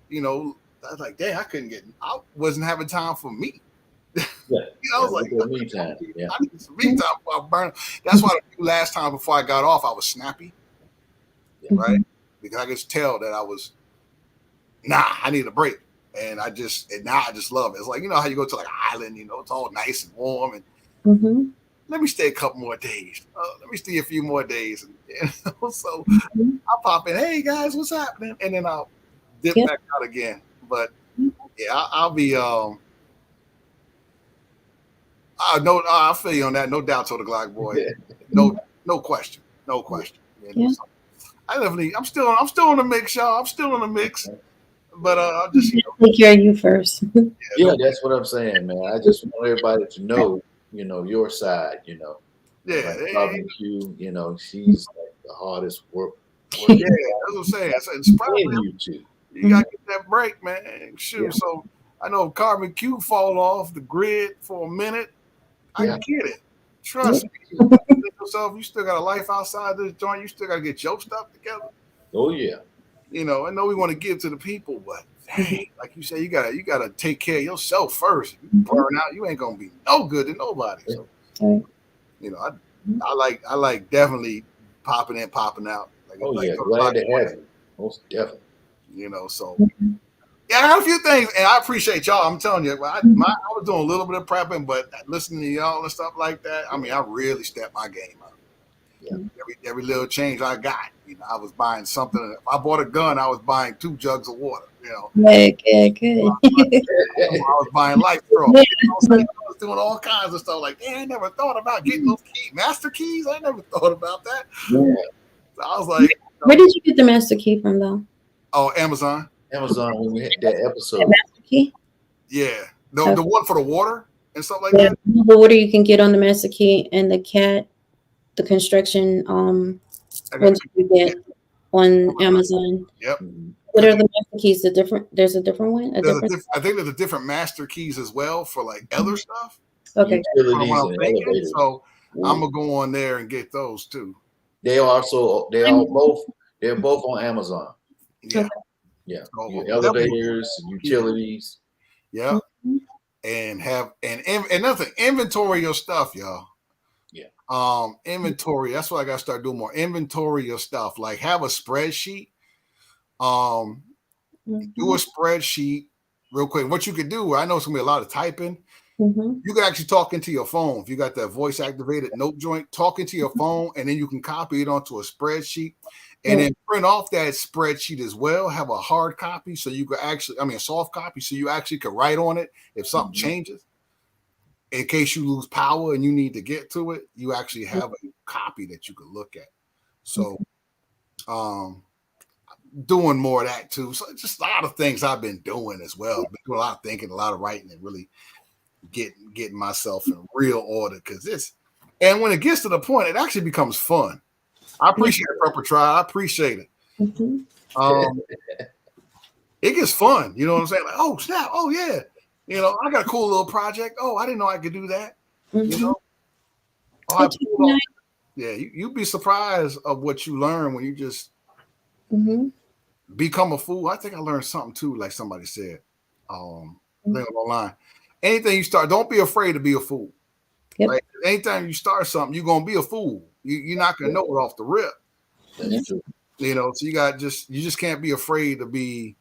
you know, I was like, dang, I wasn't having time for me. Yeah. I was like, me time. Yeah. I need some me time before I burn. That's why last time before I got off, I was snappy, right? Because I could tell that I was, I need a break. And now I just love it. It's like, you know how you go to like an island, you know, it's all nice and warm. And let me stay a couple more days. Let me stay a few more days. And you know, so I'll pop in, hey guys, what's happening? And then I'll dip back out again. But yeah, I'll be I feel you on that. No doubt, to the Glock boy. No question. No question. Yeah. So I'm still in the mix, y'all. I'm still in the mix. But I'll just take care of you first. Yeah, that's what I'm saying, man. I just want everybody to know, you know, your side, you know. Yeah. Like Robin Q, you know, she's like the hardest work. Yeah, that's what I'm saying. It's probably you too. You gotta get that break, man. Shoot. Yeah. So I know if Carbon Q fall off the grid for a minute, I get it. Trust me. You still got a life outside this joint. You still gotta get your stuff together. Oh yeah. You know, I know we want to give to the people, but hey, like you said, you gotta take care of yourself first. If you burn out, you ain't gonna be no good to nobody. So you know, I like definitely popping in, popping out. Glad to have you. Most definitely. You know, so Yeah, I got a few things, and I appreciate y'all. I'm telling you, I was doing a little bit of prepping, but listening to y'all and stuff like that, I mean, I really stepped my game up. Yeah. Every little change I got, I was buying something. If I bought a gun, I was buying 2 jugs of water. Good, good. I was buying light straw. Yeah. I was doing all kinds of stuff. Like, I never thought about getting those master keys. I never thought about that. Yeah. So I was like, Where did you get the master key from, though? oh, Amazon. Amazon, when we had that The episode. master key? Yeah, the Okay. one for the water and stuff like Yeah, that. the water you can get on the master key, and the cat, the construction, I got ones you get on Amazon. Yep. Mhm. What are the master keys? There's a different one? I think there's a different master keys as well for like other stuff. Okay. Utilities What I'm and thinking. elevators. So I'm gonna go on there and get those too. They're both on Amazon. Yeah. Okay. Yeah. Oh, Your well, elevators, utilities. Yeah. Mhm. And have another thing, inventory your stuff, y'all. Yeah. Inventory. That's what I gotta start doing more. Inventory your stuff. Like have a spreadsheet. Do a spreadsheet real quick. What you could do, I know it's gonna be a lot of typing. Mhm. You can actually talk into your phone. If you got that voice activated note joint, talk into your phone, and then you can copy it onto a spreadsheet and then print off that spreadsheet as well. Have a hard copy so you could actually, a soft copy so you actually could write on it if something changes. In case you lose power and you need to get to it, you actually have a copy that you could look at. So, doing more of that too. So just a lot of things I've been doing as well. Been doing a lot of thinking, a lot of writing, and really getting myself in real order and when it gets to the point, it actually becomes fun. I appreciate it, Prepper Tribe. I appreciate it. Mhm. It gets fun. You know what I'm saying? Like, oh snap! Oh yeah. I got a cool little project. Oh, I didn't know I could do that. Mhm. Oh, yeah. You'd be surprised of what you learn when you just Mhm. become a fool. I think I learned something too, like somebody said. Online. Anything you start, don't be afraid to be a fool. Yep. Right? Anytime you start something, you're gonna be a fool. You're not gonna know it off the rip. That's true. So you just can't be afraid to be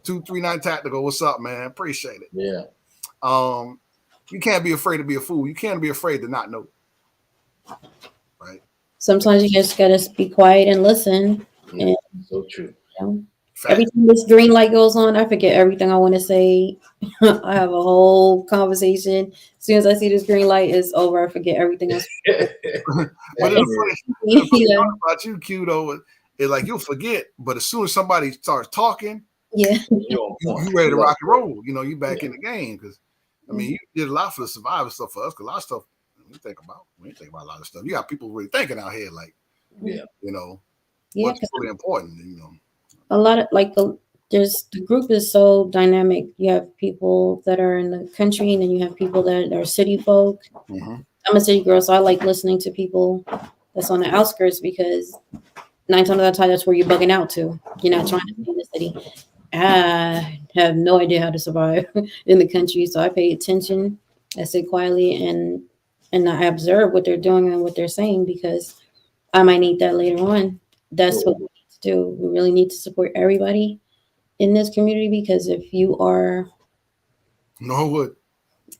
239 tactical. What's up, man? Appreciate it. Yeah. You can't be afraid to be a fool. You can't be afraid to not know. Right. Sometimes you just gotta be quiet and listen. Yeah. So true. Every time this green light goes on, I forget everything I want to say. I have a whole conversation. As soon as I see this green light is over, I forget everything else. But the funny part about you, Q, though, is like you'll forget, but as soon as somebody starts talking, Yeah, you ready to rock and roll. You back in the game because you did a lot for the survivor stuff for us. Because a lot of stuff we think about a lot of stuff. You got people really thinking out here, like what's really important. A lot of the group is so dynamic. You have people that are in the country, and then you have people that are city folk. Mm-hmm. I'm a city girl, so I like listening to people that's on the outskirts because 9 times out of 10 that's where you're bugging out to. You're not trying to be in the city. I have no idea how to survive in the country, so I pay attention. I sit quietly and I observe what they're doing and what they're saying because I might need that later on. That's what we need to do. We really need to support everybody in this community because if you are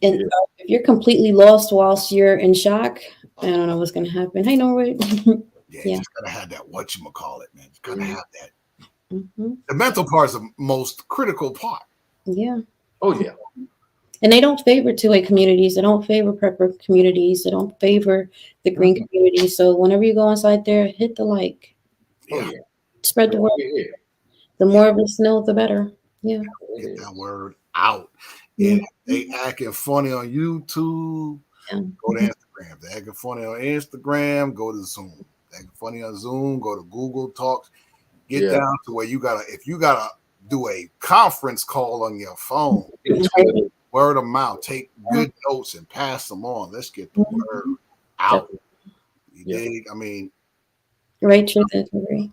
if you're completely lost whilst you're in shock, I don't know what's gonna happen. Hey Norwood. You just gotta have that whatchamacallit, man. You gotta have that. Mm-hmm. The mental part is the most critical part. Yeah. Oh yeah. And they don't favor 2A communities. They don't favor prepper communities. They don't favor the green community. So whenever you go inside there, hit the like. Yeah. Spread the word. The more of us know, the better. Yeah. Get that word out. And they acting funny on YouTube. Go to Instagram. They acting funny on Instagram. Go to Zoom. They acting funny on Zoom. Go to Google Talks. Get down to where if you gotta do a conference call on your phone. Word of mouth. Take good notes and pass them on. Let's get the word out. You dig? Right, truth and agree.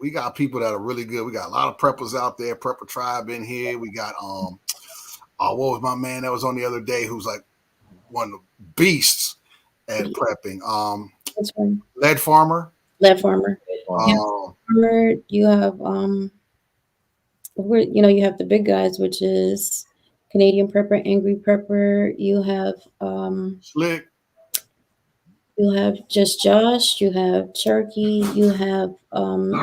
We got people that are really good. We got a lot of preppers out there. Prepper Tribe in here. We got what was my man that was on the other day who's like one of the beasts at prepping? That's right. Lead Farmer. Lead Farmer. Farmer. You have you have the big guys, which is Canadian Prepper, Angry Prepper. Slick. You have Just Josh. You have Cherokee. You have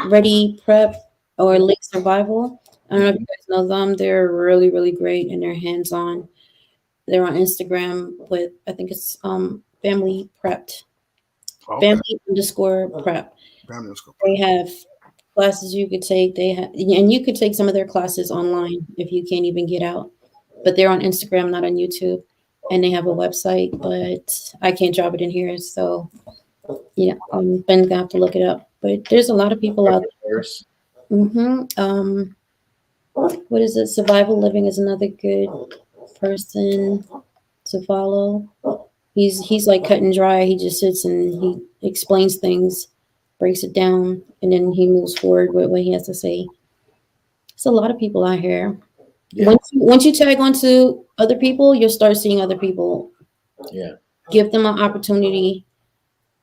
Ready Prep or Lake Survival. I don't know if you guys know them. They're really, really great and they're hands on. They're on Instagram with, I think it's Family Prepped. Okay. Family underscore prep. Family underscore They have classes you could take. And you could take some of their classes online if you can't even get out. But they're on Instagram, not on YouTube. And they have a website, but I can't drop it in here. So yeah, Ben's gonna have to look it up. But there's a lot of people out there. First. What is it? Survival Living is another good person to follow. He's like cut and dry. He just sits and he explains things, breaks it down, and then he moves forward with what he has to say. There's a lot of people out here. Yeah. Once you tag onto other people, you'll start seeing other people. Yeah. Give them an opportunity,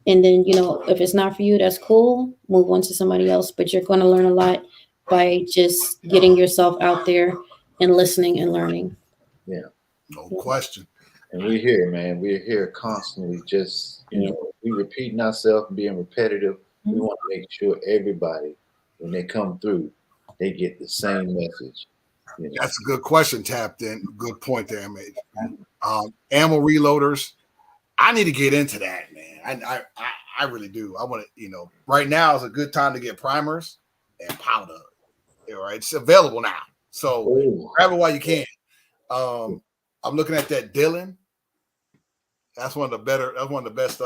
and then if it's not for you, that's cool. Move on to somebody else. But you're going to learn a lot by just getting yourself out there and listening and learning. Yeah. No question. And we're here, man. We're here constantly, just we repeating ourselves and being repetitive. We want to make sure everybody, when they come through, they get the same message. That's a good question, Tapped In. Good point there, mate. Ammo reloaders. I need to get into that, man. I really do. I want to, right now is a good time to get primers and powder. All right, it's available now, so grab it while you can. I'm looking at that Dylan. That's one of the best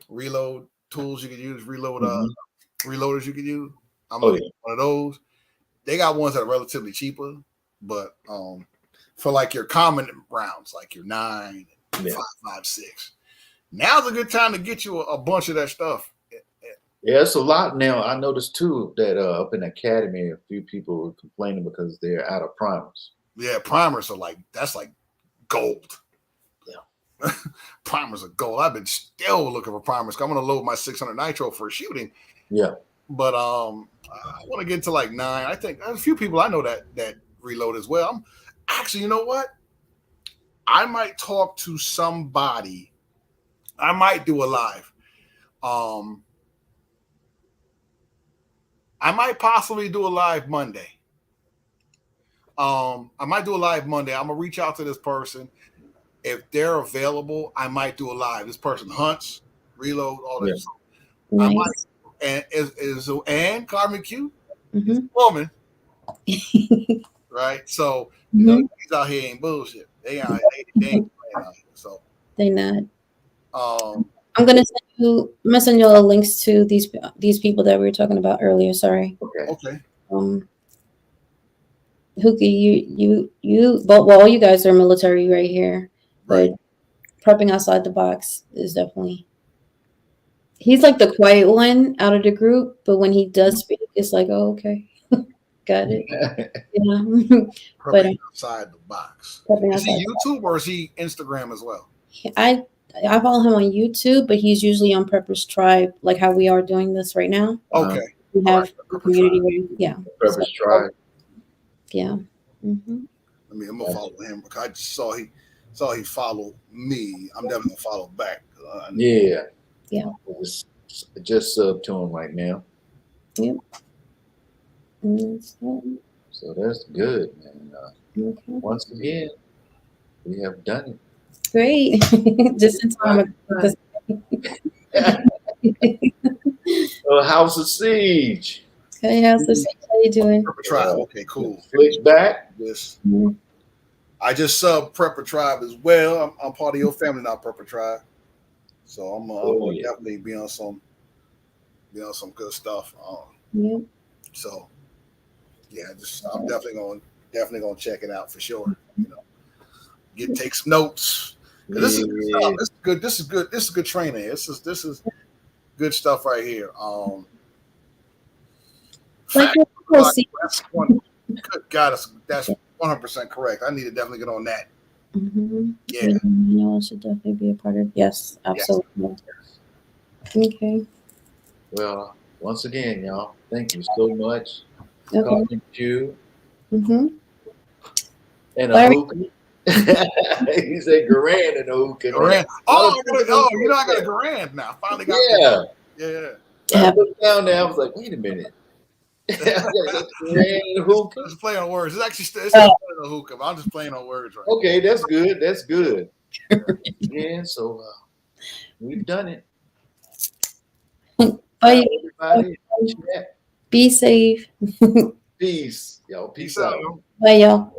reload tools you can use. Reloaders you can use. I'm looking at one of those. They got ones that are relatively cheaper, but for like your common rounds, like your 9, 5.56, now's a good time to get you a bunch of that stuff. Yeah, it's a lot now. I noticed too that up in the academy, a few people were complaining because they're out of primers. Yeah, primers are that's like gold. Yeah, primers are gold. I've been still looking for primers. I'm gonna load my 600 nitro for shooting. Yeah, but I want to get to like 9. I think there's a few people I know that reload as well. Actually, you know what? I might talk to somebody. I might do a live. I might possibly do a live Monday. I might do a live Monday. I'm gonna reach out to this person. If they're available, I might do a live. This person hunts, reload, all that. Yeah. Nice. I might, and Carmen Q is a woman, right? So he's out here ain't bullshit. They ain't playing out here. So they not. I'm gonna send you all links to these people that we were talking about earlier. Sorry. Okay. Hookie, all you guys are military right here, but prepping outside the box is definitely. He's like the quiet one out of the group, but when he does speak, it's like, oh, okay, got it. Yeah. Prepping outside the box. Is he YouTube or is he Instagram as well? I follow him on YouTube, but he's usually on Prepper's Tribe, like how we are doing this right now. Okay. We have a community where, Prepper's Tribe. Yeah. I'm gonna follow him because I just saw he followed me. I'm definitely gonna follow back. Yeah. Just sub to him right now. Yep. So that's good, man. Once again, we have done it. Great. Just in time. House of Siege. Hey, House of Siege. How you doing? Prepper Tribe. Okay, cool. Flicks back. Yes. I just sub Prepper Tribe as well. I'm part of your family now, Prepper Tribe. So I'm gonna definitely be on some good stuff. So yeah, I'm definitely gonna check it out for sure. Take some notes. This is good. This is good training. This is good stuff right here. That's one. Good God, that's 100% correct. I need to definitely get on that. Yeah, I should definitely be a part of. Yes, absolutely. Yes. Okay. Well, once again, y'all, thank you so much for coming to Mm-hmm. And a Why- hookah. He said Garand and a hookah. Garand. Man. Oh, you know I got a Garand now. Finally got Yeah. yeah. I looked down there. I was like, wait a minute. I got a Garand and a hookah. Just playing on words. It's actually still a hookah. But I'm just playing on words right Okay, that's good. That's good. Yeah, so we've done it. Bye. Everybody, Be safe. peace. Y'all, peace Peace out, out. yo. Bye, y'all.